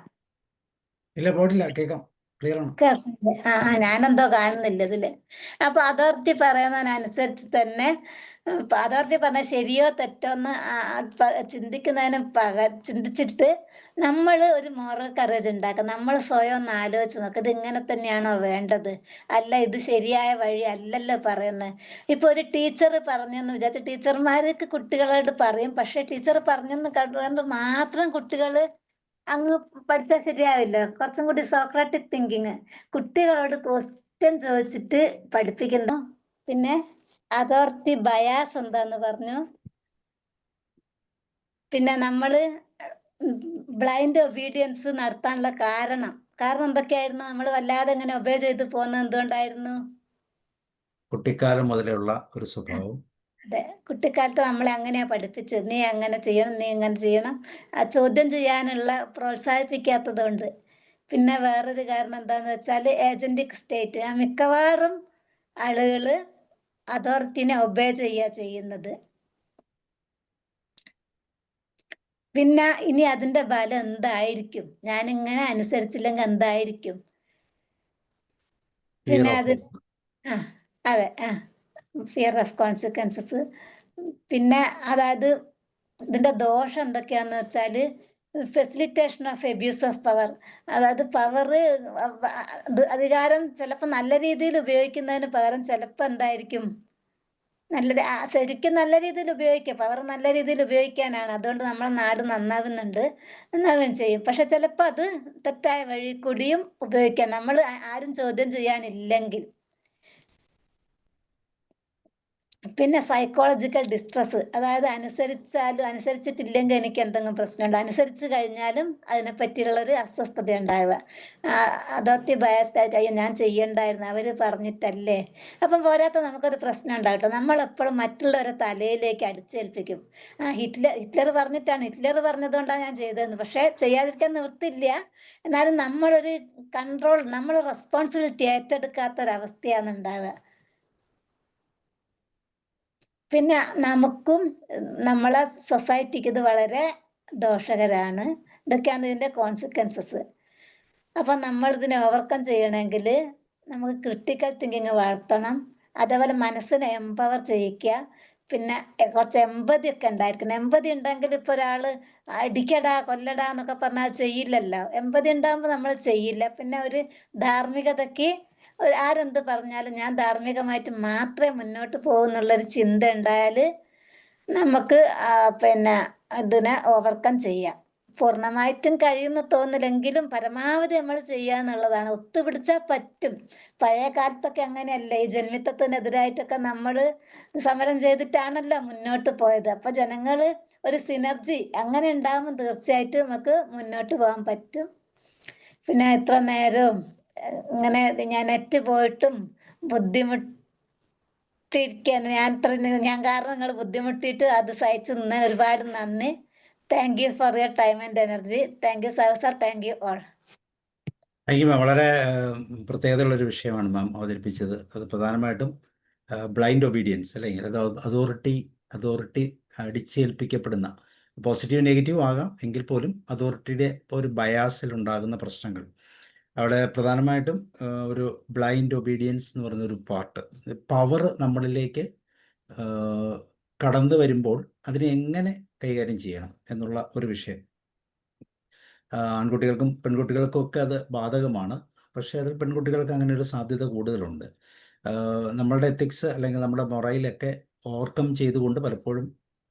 A: ഇല്ല, പോയിട്ടില്ല, കേൾക്കാം, ക്ലിയർ ആണ്.
B: ഞാനെന്തോ കാണുന്നില്ല ഇതില്. അപ്പൊ അതോറിറ്റി പറയുന്നതിനനുസരിച്ച് തന്നെ അതോറിറ്റി പറഞ്ഞ ശരിയോ തെറ്റോ എന്ന് ചിന്തിച്ചിട്ട് നമ്മൾ ഒരു മോറൽ കറേജ് ഉണ്ടാക്കുക. നമ്മൾ സ്വയം ഒന്ന് ആലോചിച്ച് നോക്കുക, ഇത് ഇങ്ങനെ തന്നെയാണോ വേണ്ടത്, അല്ല ഇത് ശരിയായ വഴി അല്ലല്ലോ പറയുന്നത്. ഇപ്പൊ ഒരു ടീച്ചർ പറഞ്ഞെന്ന് വിചാരിച്ച ടീച്ചർമാർക്ക് കുട്ടികളോട് പറയും, പക്ഷെ ടീച്ചർ പറഞ്ഞെന്ന് കണ്ടുകൊണ്ട് മാത്രം കുട്ടികൾ അങ്ങ് പഠിച്ചാൽ ശരിയാവില്ല. കുറച്ചും കൂടി സോക്രാറ്റിക് തിങ്കിങ്, കുട്ടികളോട് ക്വസ്റ്റ്യൻ ചോദിച്ചിട്ട് പഠിപ്പിക്കുന്നു. പിന്നെ അതോറിറ്റി ബയാസ് എന്താന്ന് പറഞ്ഞു. പിന്നെ നമ്മള് ബ്ലൈൻഡ് ഒബീഡിയൻസ് നടത്താനുള്ള കാരണം എന്തൊക്കെയായിരുന്നു? നമ്മൾ വല്ലാതെ ഇങ്ങനെ ഒബേ ചെയ്ത് പോകുന്നത് എന്തുകൊണ്ടായിരുന്നു?
A: കുട്ടിക്കാലം മുതലുള്ള ഒരു സ്വഭാവം.
B: അതെ, കുട്ടിക്കാലത്ത് നമ്മളെ അങ്ങനെയാ പഠിപ്പിച്ചത്, നീ അങ്ങനെ ചെയ്യണം, നീ ഇങ്ങനെ ചെയ്യണം. ചോദ്യം ചെയ്യാനുള്ള പ്രോത്സാഹിപ്പിക്കാത്തത് കൊണ്ട്. പിന്നെ വേറൊരു കാരണം എന്താന്ന് വെച്ചാൽ ഏജന്റിക് സ്റ്റേറ്റ്, മിക്കവാറും ആളുകള് അതോറിറ്റിനെ ഒബേ ചെയ്യുന്നത്. പിന്നെ ഇനി അതിന്റെ ഫലം എന്തായിരിക്കും, ഞാൻ ഇങ്ങനെ അനുസരിച്ചില്ലെങ്കിൽ എന്തായിരിക്കും? പിന്നെ അത് അതെ, ഫിയർ ഓഫ് കോൺസിക്വൻസസ്. പിന്നെ അതായത് ഇതിന്റെ ദോഷം എന്തൊക്കെയാന്ന് വെച്ചാല് facilitation of abuse of power. അതായത് അധികാരം ചിലപ്പോൾ നല്ല രീതിയിൽ ഉപയോഗിക്കുന്നതിന് പകരം ചിലപ്പോൾ എന്തായിരിക്കും, ശരിക്കും നല്ല രീതിയിൽ ഉപയോഗിക്കുക, പവർ നല്ല രീതിയിൽ ഉപയോഗിക്കാനാണ്. അതുകൊണ്ട് നമ്മളെ നാട് നന്നാവുകയും ചെയ്യും. പക്ഷെ ചിലപ്പോൾ അത് തെറ്റായ വഴി കൂടിയും ഉപയോഗിക്കാം, നമ്മൾ ആരും ചോദ്യം ചെയ്യാനില്ലെങ്കിൽ. പിന്നെ സൈക്കോളജിക്കൽ ഡിസ്ട്രസ്, അതായത് അനുസരിച്ചാലും അനുസരിച്ചിട്ടില്ലെങ്കിൽ എനിക്ക് എന്തെങ്കിലും പ്രശ്നമുണ്ട്, അനുസരിച്ച് കഴിഞ്ഞാലും അതിനെ പറ്റിയുള്ളൊരു അസ്വസ്ഥത ഉണ്ടാവുക. അതോറിറ്റി ബയസ്ഡ് ആയിട്ട് അയ്യോ ഞാൻ ചെയ്യണ്ടായിരുന്നു അവർ പറഞ്ഞിട്ടല്ലേ. അപ്പം പോരാത്ത നമുക്കൊരു പ്രശ്നം ഉണ്ടാവട്ടെ, നമ്മളെപ്പോഴും മറ്റുള്ളവരെ തലയിലേക്ക് അടിച്ചേൽപ്പിക്കും. ഹിറ്റ്ലർ പറഞ്ഞിട്ടാണ്, ഹിറ്റ്ലർ പറഞ്ഞതുകൊണ്ടാണ് ഞാൻ ചെയ്തതെന്ന്. പക്ഷേ ചെയ്യാതിരിക്കാൻ നിവൃത്തില്ല. എന്നാലും നമ്മളൊരു കൺട്രോൾ, നമ്മൾ റെസ്പോൺസിബിലിറ്റി ഏറ്റെടുക്കാത്തൊരവസ്ഥയാണ് ഉണ്ടാവുക. പിന്നെ നമുക്കും നമ്മളെ സൊസൈറ്റിക്ക് ഇത് വളരെ ദോഷകരാണ്. ഇതൊക്കെയാണ് ഇതിന്റെ കോൺസിക്വൻസസ്. അപ്പം നമ്മളിതിനെ ഓവർകം ചെയ്യണമെങ്കിൽ നമുക്ക് ക്രിട്ടിക്കൽ തിങ്കിങ് വളർത്തണം. അതേപോലെ മനസ്സിനെ എംപവർ ചെയ്യിക്കുക. പിന്നെ കുറച്ച് എമ്പതി ഒക്കെ ഉണ്ടായിരിക്കണം. എമ്പതി ഉണ്ടെങ്കിൽ ഇപ്പൊ ഒരാള് അടിക്കടാ കൊല്ലടാ എന്നൊക്കെ പറഞ്ഞാൽ ചെയ്യില്ലല്ലോ. എമ്പതി ഉണ്ടാകുമ്പോൾ നമ്മൾ ചെയ്യില്ല. പിന്നെ ഒരു ധാർമ്മികതയ്ക്ക് ആരെന്ത് പറഞ്ഞാലും ഞാൻ ധാർമ്മികമായിട്ട് മാത്രമേ മുന്നോട്ട് പോകുന്നുള്ളൊരു ചിന്ത ഉണ്ടായാൽ നമുക്ക് പിന്നെ ഇതിനെ ഓവർകം ചെയ്യാം. പൂർണ്ണമായിട്ടും കഴിയുമെന്ന് തോന്നില്ലെങ്കിലും പരമാവധി നമ്മൾ ചെയ്യുക എന്നുള്ളതാണ്. ഒത്തുപിടിച്ചാൽ പറ്റും. പഴയ കാലത്തൊക്കെ അങ്ങനെയല്ല, ഈ ജന്മിത്തത്തിനെതിരായിട്ടൊക്കെ നമ്മൾ സമരം ചെയ്തിട്ടാണല്ലോ മുന്നോട്ട് പോയത്. അപ്പൊ ജനങ്ങള് ഒരു സിനർജി അങ്ങനെ ഉണ്ടാകുമ്പോൾ തീർച്ചയായിട്ടും നമുക്ക് മുന്നോട്ട് പോകാൻ പറ്റും. പിന്നെ എത്ര നേരവും ഇങ്ങനെ ഞാൻ നെറ്റ് പോയിട്ടും ബുദ്ധിമുട്ടിരിക്കാൻ ഞാൻ കാരണം നിങ്ങൾ ബുദ്ധിമുട്ടിയിട്ട് അത് സഹിച്ചു നിന്ന് ഒരുപാട് നന്ദി. Thank you for your time and energy. Thank you sir. Thank you all.
A: Thank you ma'am. വളരെ പ്രത്യേകതയുള്ളൊരു വിഷയമാണ് മാം അവതരിപ്പിച്ചത്. അത് പ്രധാനമായിട്ടും ബ്ലൈൻഡ് ഒബീഡിയൻസ് അല്ലെങ്കിൽ അത് അതോറിറ്റി അടിച്ചേൽപ്പിക്കപ്പെടുന്ന, പോസിറ്റീവ് നെഗറ്റീവ് ആകാം എങ്കിൽ പോലും അതോറിറ്റിയുടെ ഒരു ബയാസിൽ ഉണ്ടാകുന്ന പ്രശ്നങ്ങൾ. അവിടെ പ്രധാനമായിട്ടും ഒരു ബ്ലൈൻഡ് ഒബീഡിയൻസ് എന്ന് പറയുന്നൊരു പാർട്ട്, പവർ നമ്മളിലേക്ക് കടന്നു വരുമ്പോൾ അതിനെ എങ്ങനെ കൈകാര്യം ചെയ്യണം എന്നുള്ള ഒരു വിഷയം. ആൺകുട്ടികൾക്കും പെൺകുട്ടികൾക്കും ഒക്കെ അത് ബാധകമാണ്. പക്ഷേ അതിൽ പെൺകുട്ടികൾക്ക് അങ്ങനെ ഒരു സാധ്യത കൂടുതലുണ്ട്. നമ്മളുടെ എത്തിക്സ് അല്ലെങ്കിൽ നമ്മുടെ മൊറയിലൊക്കെ ഓവർകം ചെയ്തുകൊണ്ട് പലപ്പോഴും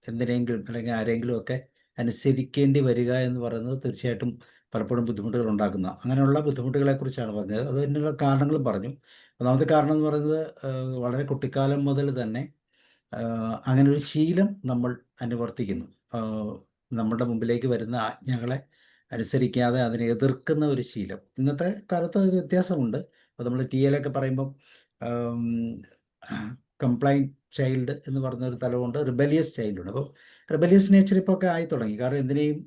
A: എന്തിനെങ്കിലും അല്ലെങ്കിൽ ആരെങ്കിലും ഒക്കെ അനുസരിക്കേണ്ടി വരിക എന്ന് പറയുന്നത് തീർച്ചയായിട്ടും പലപ്പോഴും ബുദ്ധിമുട്ടുകൾ ഉണ്ടാക്കുന്ന, അങ്ങനെയുള്ള ബുദ്ധിമുട്ടുകളെക്കുറിച്ചാണ് പറഞ്ഞത്. അത് അതിനുള്ള കാരണങ്ങളും പറഞ്ഞു. ഒന്നാമത്തെ കാരണം എന്ന് പറയുന്നത് വളരെ കുട്ടിക്കാലം മുതൽ തന്നെ അങ്ങനെ ഒരു ശീലം നമ്മൾ അനുവർത്തിക്കുന്നു. നമ്മുടെ മുമ്പിലേക്ക് വരുന്ന ആജ്ഞകളെ അനുസരിക്കാതെ അതിനെ എതിർക്കുന്ന ഒരു ശീലം. ഇന്നത്തെ കാലത്ത് അത് വ്യത്യാസമുണ്ട്. അപ്പോൾ നമ്മൾ TLൊക്കെ പറയുമ്പം കംപ്ലൈൻറ്റ് ചൈൽഡ് എന്ന് പറഞ്ഞൊരു തലമുണ്ട്, റിബലിയസ് ചൈൽഡുണ്ട്. അപ്പോൾ റിബലിയസ് നേച്ചർ ഇപ്പോൾ ഒക്കെ ആയി തുടങ്ങി. കാരണം എന്തിനേയും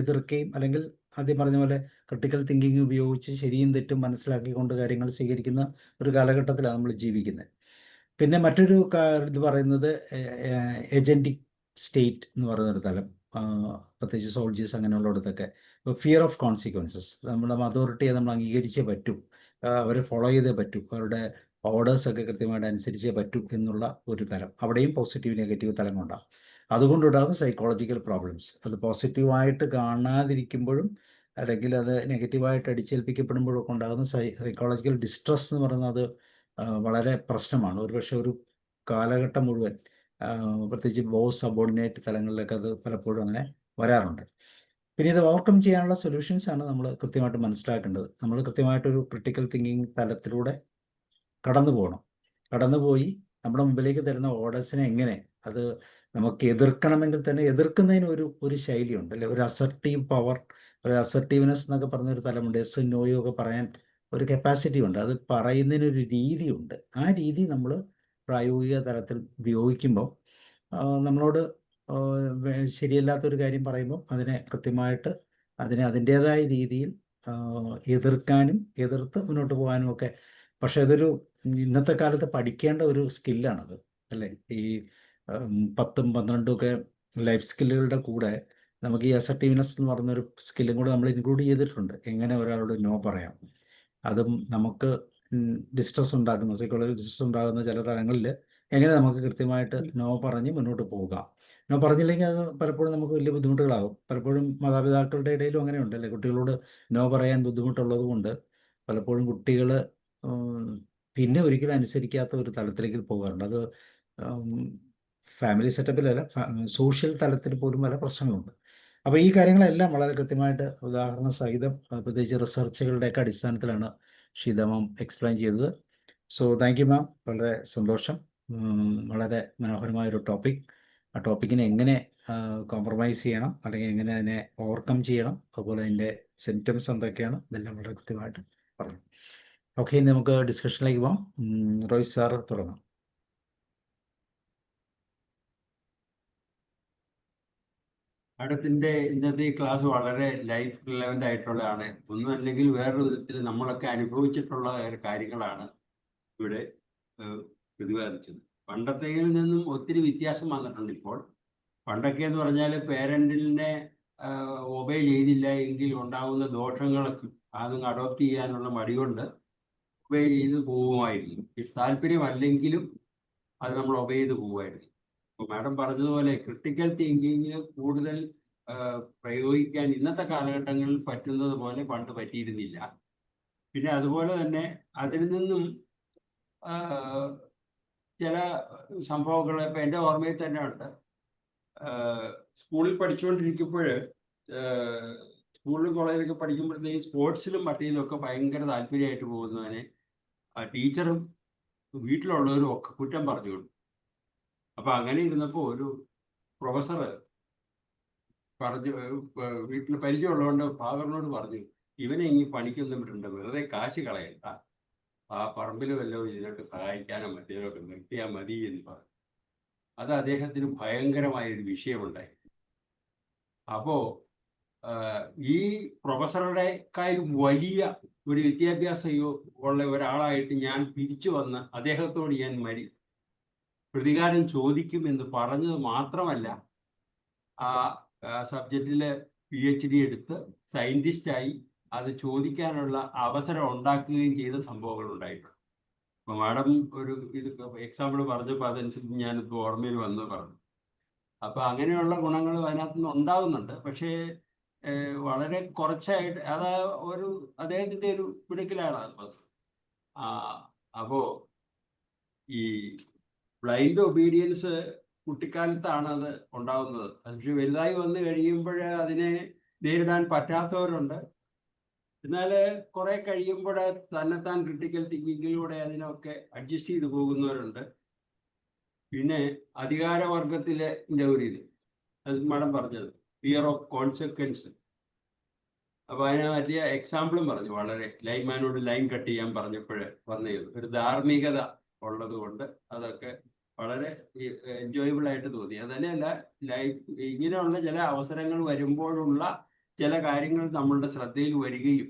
A: എതിർക്കുകയും അല്ലെങ്കിൽ ആദ്യം പറഞ്ഞ പോലെ ക്രിട്ടിക്കൽ തിങ്കിങ് ഉപയോഗിച്ച് ശരിയും തെറ്റും മനസ്സിലാക്കിക്കൊണ്ട് കാര്യങ്ങൾ സ്വീകരിക്കുന്ന ഒരു കാലഘട്ടത്തിലാണ് നമ്മൾ ജീവിക്കുന്നത്. പിന്നെ മറ്റൊരു ഇത് പറയുന്നത് ഏജൻറ്റിക് സ്റ്റേറ്റ് എന്ന് പറയുന്നൊരു തലം, പ്രത്യേകിച്ച് സോൾജേഴ്സ് അങ്ങനെയുള്ളിടത്തൊക്കെ ഫിയർ ഓഫ് കോൺസിക്വൻസസ്. നമ്മുടെ അതോറിറ്റിയെ നമ്മൾ അംഗീകരിച്ചേ പറ്റൂ, അവരെ ഫോളോ ചെയ്തേ പറ്റൂ, അവരുടെ ഓർഡേഴ്സൊക്കെ കൃത്യമായിട്ട് അനുസരിച്ചേ പറ്റൂ എന്നുള്ള ഒരു തലം. അവിടെയും പോസിറ്റീവ് നെഗറ്റീവ് തലങ്ങളുണ്ടാകും. അതുകൊണ്ടുണ്ടാകുന്ന സൈക്കോളജിക്കൽ പ്രോബ്ലംസ്, അത് പോസിറ്റീവായിട്ട് കാണാതിരിക്കുമ്പോഴും അല്ലെങ്കിൽ അത് നെഗറ്റീവായിട്ട് അടിച്ചേൽപ്പിക്കപ്പെടുമ്പോഴൊക്കെ ഉണ്ടാകുന്ന സൈക്കോളജിക്കൽ ഡിസ്ട്രസ് എന്ന് പറയുന്നത് വളരെ പ്രശ്നമാണ്. ഒരുപക്ഷെ ഒരു കാലഘട്ടം മുഴുവൻ, പ്രത്യേകിച്ച് ബോസ് സബോർഡിനേറ്റ് തലങ്ങളിലൊക്കെ അത് പലപ്പോഴും അങ്ങനെ വരാറുണ്ട്. പിന്നെ ഇത് ഓവർകം ചെയ്യാനുള്ള സൊല്യൂഷൻസാണ് നമ്മൾ കൃത്യമായിട്ട് മനസ്സിലാക്കേണ്ടത്. നമ്മൾ കൃത്യമായിട്ടൊരു ക്രിട്ടിക്കൽ തിങ്കിങ് തലത്തിലൂടെ കടന്നുപോയി നമ്മുടെ മുമ്പിലേക്ക് തരുന്ന ഓർഡേഴ്സിനെ എങ്ങനെ അത് നമുക്ക് എതിർക്കണമെങ്കിൽ തന്നെ എതിർക്കുന്നതിന് ഒരു ശൈലിയുണ്ട്, അല്ലെ? ഒരു അസർട്ടീവ് പവർ, ഒരു അസർട്ടീവ്നെസ് എന്നൊക്കെ പറഞ്ഞൊരു തലമുണ്ട്. എസ് നോയോ ഒക്കെ പറയാൻ ഒരു കപ്പാസിറ്റി ഉണ്ട്. അത് പറയുന്നതിനൊരു രീതിയുണ്ട്. ആ രീതി നമ്മൾ പ്രായോഗിക തലത്തിൽ ഉപയോഗിക്കുമ്പോൾ നമ്മളോട് ശരിയല്ലാത്തൊരു കാര്യം പറയുമ്പോൾ അതിനെ കൃത്യമായിട്ട് അതിൻ്റേതായ രീതിയിൽ എതിർക്കാനും എതിർത്ത് മുന്നോട്ട് പോകാനും ഒക്കെ. പക്ഷെ അതൊരു ഇന്നത്തെ കാലത്ത് പഠിക്കേണ്ട ഒരു സ്കില്ലാണത്, അല്ലേ? ഈ 10ഉം 12ഉം ഒക്കെ ലൈഫ് സ്കില്ലുകളുടെ കൂടെ നമുക്ക് ഈ അസർട്ടീവ്നെസ് എന്ന് പറഞ്ഞൊരു സ്കില്ലും കൂടെ നമ്മൾ ഇൻക്ലൂഡ് ചെയ്തിട്ടുണ്ട്. എങ്ങനെ ഒരാളോട് നോ പറയാം. അതും നമുക്ക് ഡിസ്ട്രസ് ഉണ്ടാക്കുന്ന, സൈക്കോളജിക്കൽ ഡിസ്ട്രസ് ഉണ്ടാകുന്ന ചില തലങ്ങളിൽ എങ്ങനെ നമുക്ക് കൃത്യമായിട്ട് നോ പറഞ്ഞ് മുന്നോട്ട് പോവുക. നോ പറഞ്ഞില്ലെങ്കിൽ അത് പലപ്പോഴും നമുക്ക് വലിയ ബുദ്ധിമുട്ടുകളാകും. പലപ്പോഴും മാതാപിതാക്കളുടെ ഇടയിലും അങ്ങനെ ഉണ്ടല്ലേ, കുട്ടികളോട് നോ പറയാൻ ബുദ്ധിമുട്ടുള്ളത് കൊണ്ട് പലപ്പോഴും കുട്ടികൾ പിന്നെ ഒരിക്കലും അനുസരിക്കാത്ത ഒരു തലത്തിലേക്ക് പോകാറുണ്ട്. അത് ഫാമിലി സെറ്റപ്പിലല്ല, സോഷ്യൽ തലത്തിൽ പോലും പല പ്രശ്നങ്ങളുണ്ട്. അപ്പോൾ ഈ കാര്യങ്ങളെല്ലാം വളരെ കൃത്യമായിട്ട് ഉദാഹരണ സഹിതം, പ്രത്യേകിച്ച് റിസർച്ചുകളുടെയൊക്കെ അടിസ്ഥാനത്തിലാണ് ഷീത മാം എക്സ്പ്ലെയിൻ ചെയ്തത്. സോ താങ്ക് യു മാം, വളരെ സന്തോഷം. വളരെ മനോഹരമായൊരു ടോപ്പിക്. ആ ടോപ്പിക്കിനെ എങ്ങനെ കോംപ്രമൈസ് ചെയ്യണം, അല്ലെങ്കിൽ എങ്ങനെ അതിനെ ഓവർകം ചെയ്യണം, അതുപോലെ അതിൻ്റെ സിംറ്റംസ് എന്തൊക്കെയാണ്, ഇതെല്ലാം വളരെ കൃത്യമായിട്ട് പറഞ്ഞു. ഓക്കെ, ഇനി നമുക്ക് ഡിസ്കഷനിലേക്ക് പോകാം. റോയ്സ് സാർ തുടങ്ങാം.
D: മാഡത്തിന്റെ ഇന്നത്തെ ഈ ക്ലാസ് വളരെ ലൈഫ് റിലവൻ്റ് ആയിട്ടുള്ളതാണ്. ഒന്നും അല്ലെങ്കിൽ വേറൊരു വിധത്തിൽ നമ്മളൊക്കെ അനുഭവിച്ചിട്ടുള്ള കാര്യങ്ങളാണ് ഇവിടെ പ്രതിപാദിച്ചത്. പണ്ടത്തേതിൽ നിന്നും ഒത്തിരി വ്യത്യാസം വന്നിട്ടുണ്ട് ഇപ്പോൾ. പണ്ടൊക്കെ എന്ന് പറഞ്ഞാൽ പേരൻറ്റിനെ ഒബേ ചെയ്തില്ല എങ്കിൽ ഉണ്ടാകുന്ന ദോഷങ്ങളൊക്കെ അതൊന്നും അഡോപ്റ്റ് ചെയ്യാനുള്ള മടി കൊണ്ട് ഒബേ ചെയ്ത് പോകുമായിരുന്നു. താല്പര്യമല്ലെങ്കിലും അത് നമ്മൾ ഒബേ ചെയ്ത് പോകുമായിരുന്നു. അപ്പോൾ മാഡം പറഞ്ഞതുപോലെ ക്രിട്ടിക്കൽ തിങ്കിങ് കൂടുതൽ പ്രയോഗിക്കാൻ ഇന്നത്തെ കാലഘട്ടങ്ങളിൽ പറ്റുന്നത് പോലെ പണ്ട് പറ്റിയിരുന്നില്ല. പിന്നെ അതുപോലെ തന്നെ അതിൽ നിന്നും ചില സംഭവങ്ങൾ ഇപ്പം എൻ്റെ ഓർമ്മയിൽ തന്നെ ഉണ്ട്. സ്കൂളിൽ പഠിച്ചുകൊണ്ടിരിക്കുമ്പോൾ സ്കൂളിലും കോളേജിലൊക്കെ പഠിക്കുമ്പോഴത്തേക്കും സ്പോർട്സിലും മറ്റേതിലൊക്കെ ഭയങ്കര താല്പര്യമായിട്ട് പോകുന്നതിനെ ടീച്ചറും വീട്ടിലുള്ളവരും ഒക്കെ കുറ്റം പറഞ്ഞുകൊണ്ട്. അപ്പൊ അങ്ങനെ ഇരുന്നപ്പോൾ ഒരു പ്രൊഫസർ പറഞ്ഞു, വീട്ടിൽ പരിചയമുള്ളതുകൊണ്ട് ഫാദറിനോട് പറഞ്ഞു, ഇവനെ ഇനി പണിക്കൊന്നും വിട്ടുണ്ട്, വെറുതെ കാശ് കളയണ്ട, ആ പറമ്പിൽ വല്ലതും ഇതിനൊക്കെ സഹായിക്കാനോ മറ്റേതൊക്കെ നിർത്തിയാൽ മതി എന്ന് പറഞ്ഞു. അത് അദ്ദേഹത്തിന് ഭയങ്കരമായൊരു വിഷയമുണ്ടായി. അപ്പോ ഈ പ്രൊഫസറുടെ കാര്യം വലിയ ഒരു വിദ്യാഭ്യാസം ഉള്ള ഒരാളായിട്ട് ഞാൻ തിരിച്ചു വന്ന് അദ്ദേഹത്തോട് ഞാൻ പ്രതികാരം ചോദിക്കുമെന്ന് പറഞ്ഞത് മാത്രമല്ല, ആ സബ്ജക്റ്റിൽ PhD എടുത്ത് സയൻറ്റിസ്റ്റായി അത് ചോദിക്കാനുള്ള അവസരം ഉണ്ടാക്കുകയും ചെയ്ത സംഭവങ്ങൾ ഉണ്ടായിട്ടുണ്ട്. അപ്പോൾ മാഡം ഒരു ഇത് എക്സാമ്പിൾ പറഞ്ഞപ്പോൾ അതനുസരിച്ച് ഞാനിപ്പോൾ ഓർമ്മയിൽ വന്ന് പറഞ്ഞു. അപ്പോൾ അങ്ങനെയുള്ള ഗുണങ്ങൾ അതിനകത്ത് നിന്ന് ഉണ്ടാകുന്നുണ്ട്. പക്ഷേ വളരെ കുറച്ചായിട്ട് അത് ഒരു അദ്ദേഹത്തിൻ്റെ ഒരു പിടിക്കലാണ് അത്. അപ്പോൾ ഈ ബ്ലൈൻഡ് ഒബീഡിയൻസ് കുട്ടിക്കാലത്താണ് അത് ഉണ്ടാകുന്നത്. പക്ഷെ വലുതായി വന്നു കഴിയുമ്പോൾ അതിനെ നേരിടാൻ പറ്റാത്തവരുണ്ട്. എന്നാൽ കുറെ കഴിയുമ്പോൾ തന്നെത്താൻ ക്രിട്ടിക്കൽ തിങ്കിങ്ങിലൂടെ അതിനൊക്കെ അഡ്ജസ്റ്റ് ചെയ്ത് പോകുന്നവരുണ്ട്. പിന്നെ അധികാരവർഗത്തിലെ ഒരു ഇത് അത് മാഡം പറഞ്ഞത് ഫിയർ ഓഫ് കോൺസിക്വൻസ്. അപ്പോൾ അതിനെ പറ്റിയ എക്സാമ്പിളും പറഞ്ഞു. വളരെ ലൈൻമാനോട് ലൈൻ കട്ട് ചെയ്യാൻ പറഞ്ഞപ്പോൾ പറഞ്ഞത് ഒരു ധാർമ്മികത ഉള്ളത് കൊണ്ട് അതൊക്കെ വളരെ എൻജോയബിൾ ആയിട്ട് തോന്നി. അതന്നെയല്ല, ലൈഫ് ഇങ്ങനെയുള്ള ചില അവസരങ്ങൾ വരുമ്പോഴുള്ള ചില കാര്യങ്ങൾ നമ്മളുടെ ശ്രദ്ധയിൽ വരികയും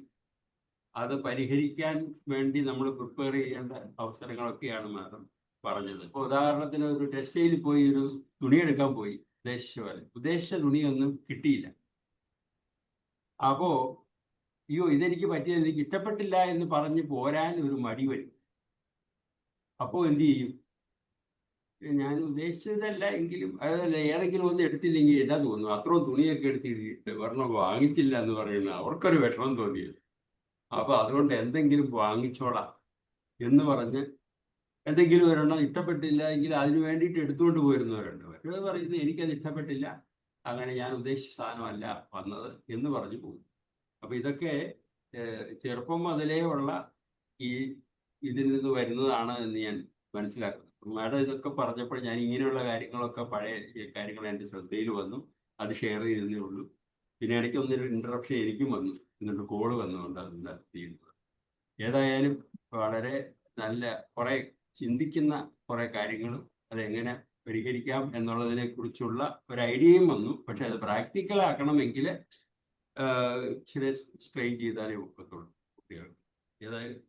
D: അത് പരിഹരിക്കാൻ വേണ്ടി നമ്മൾ പ്രിപ്പയർ ചെയ്യേണ്ട അവസരങ്ങളൊക്കെയാണ് മാഡം പറഞ്ഞത്. ഇപ്പോൾ ഉദാഹരണത്തിന് ഒരു ടെക്സ്റ്റൈലിൽ പോയി ഒരു തുണി എടുക്കാൻ പോയി, ഉദ്ദേശിച്ച തുണിയൊന്നും കിട്ടിയില്ല. അപ്പോൾ ഇതെനിക്ക് പറ്റിയത്, എനിക്ക് ഇഷ്ടപ്പെട്ടില്ല എന്ന് പറഞ്ഞ് പോരാൻ ഒരു മടി വരും. അപ്പോൾ എന്ത് ചെയ്യും? ഞാൻ ഉദ്ദേശിച്ചതല്ല എങ്കിലും അതല്ല, ഏതെങ്കിലും ഒന്നും എടുത്തില്ലെങ്കിൽ എന്താ തോന്നുന്നു, അത്രയും തുണിയൊക്കെ എടുത്തിട്ട് ഒരെണ്ണം വാങ്ങിച്ചില്ല എന്ന് പറയുന്നത് അവർക്കൊരു വിഷമം തോന്നിയത്. അപ്പോൾ അതുകൊണ്ട് എന്തെങ്കിലും വാങ്ങിച്ചോളാം എന്ന് പറഞ്ഞ് എന്തെങ്കിലും ഒരെണ്ണം ഇഷ്ടപ്പെട്ടില്ല എങ്കിൽ അതിന് വേണ്ടിയിട്ട് എടുത്തുകൊണ്ട് പോയിരുന്നവരുണ്ട്. മറ്റേത് പറയുന്നത് എനിക്കത് ഇഷ്ടപ്പെട്ടില്ല, അങ്ങനെ ഞാൻ ഉദ്ദേശിച്ച സാധനമല്ല വന്നത് എന്ന് പറഞ്ഞു പോകും. അപ്പോൾ ഇതൊക്കെ ചെറുപ്പം മുതലേ ഉള്ള ഇതിൽ നിന്ന് വരുന്നതാണ് എന്ന് ഞാൻ മനസ്സിലാക്കുന്നു. മാഡം ഇതൊക്കെ പറഞ്ഞപ്പോൾ ഞാൻ ഇങ്ങനെയുള്ള കാര്യങ്ങളൊക്കെ പഴയ കാര്യങ്ങൾ എൻ്റെ ശ്രദ്ധയിൽ വന്നു, അത് ഷെയർ ചെയ്തതേ ഉള്ളൂ. പിന്നെ ഇടയ്ക്ക് ഒന്നൊരു ഇൻറ്ററപ്ഷൻ എനിക്കും വന്നു, എന്നിട്ട് കോള് വന്നുകൊണ്ട് അത് ചെയ്യുന്നത്. ഏതായാലും വളരെ നല്ല കുറേ ചിന്തിക്കുന്ന കുറേ കാര്യങ്ങളും അതെങ്ങനെ പരിഹരിക്കാം എന്നുള്ളതിനെ കുറിച്ചുള്ള ഒരു ഐഡിയയും വന്നു. പക്ഷെ അത് പ്രാക്ടിക്കലാക്കണമെങ്കിൽ ഇച്ചിരി സ്ട്രെയിൻ ചെയ്താലേ ഒക്കത്തുള്ളൂ കുട്ടികൾ. ഏതായാലും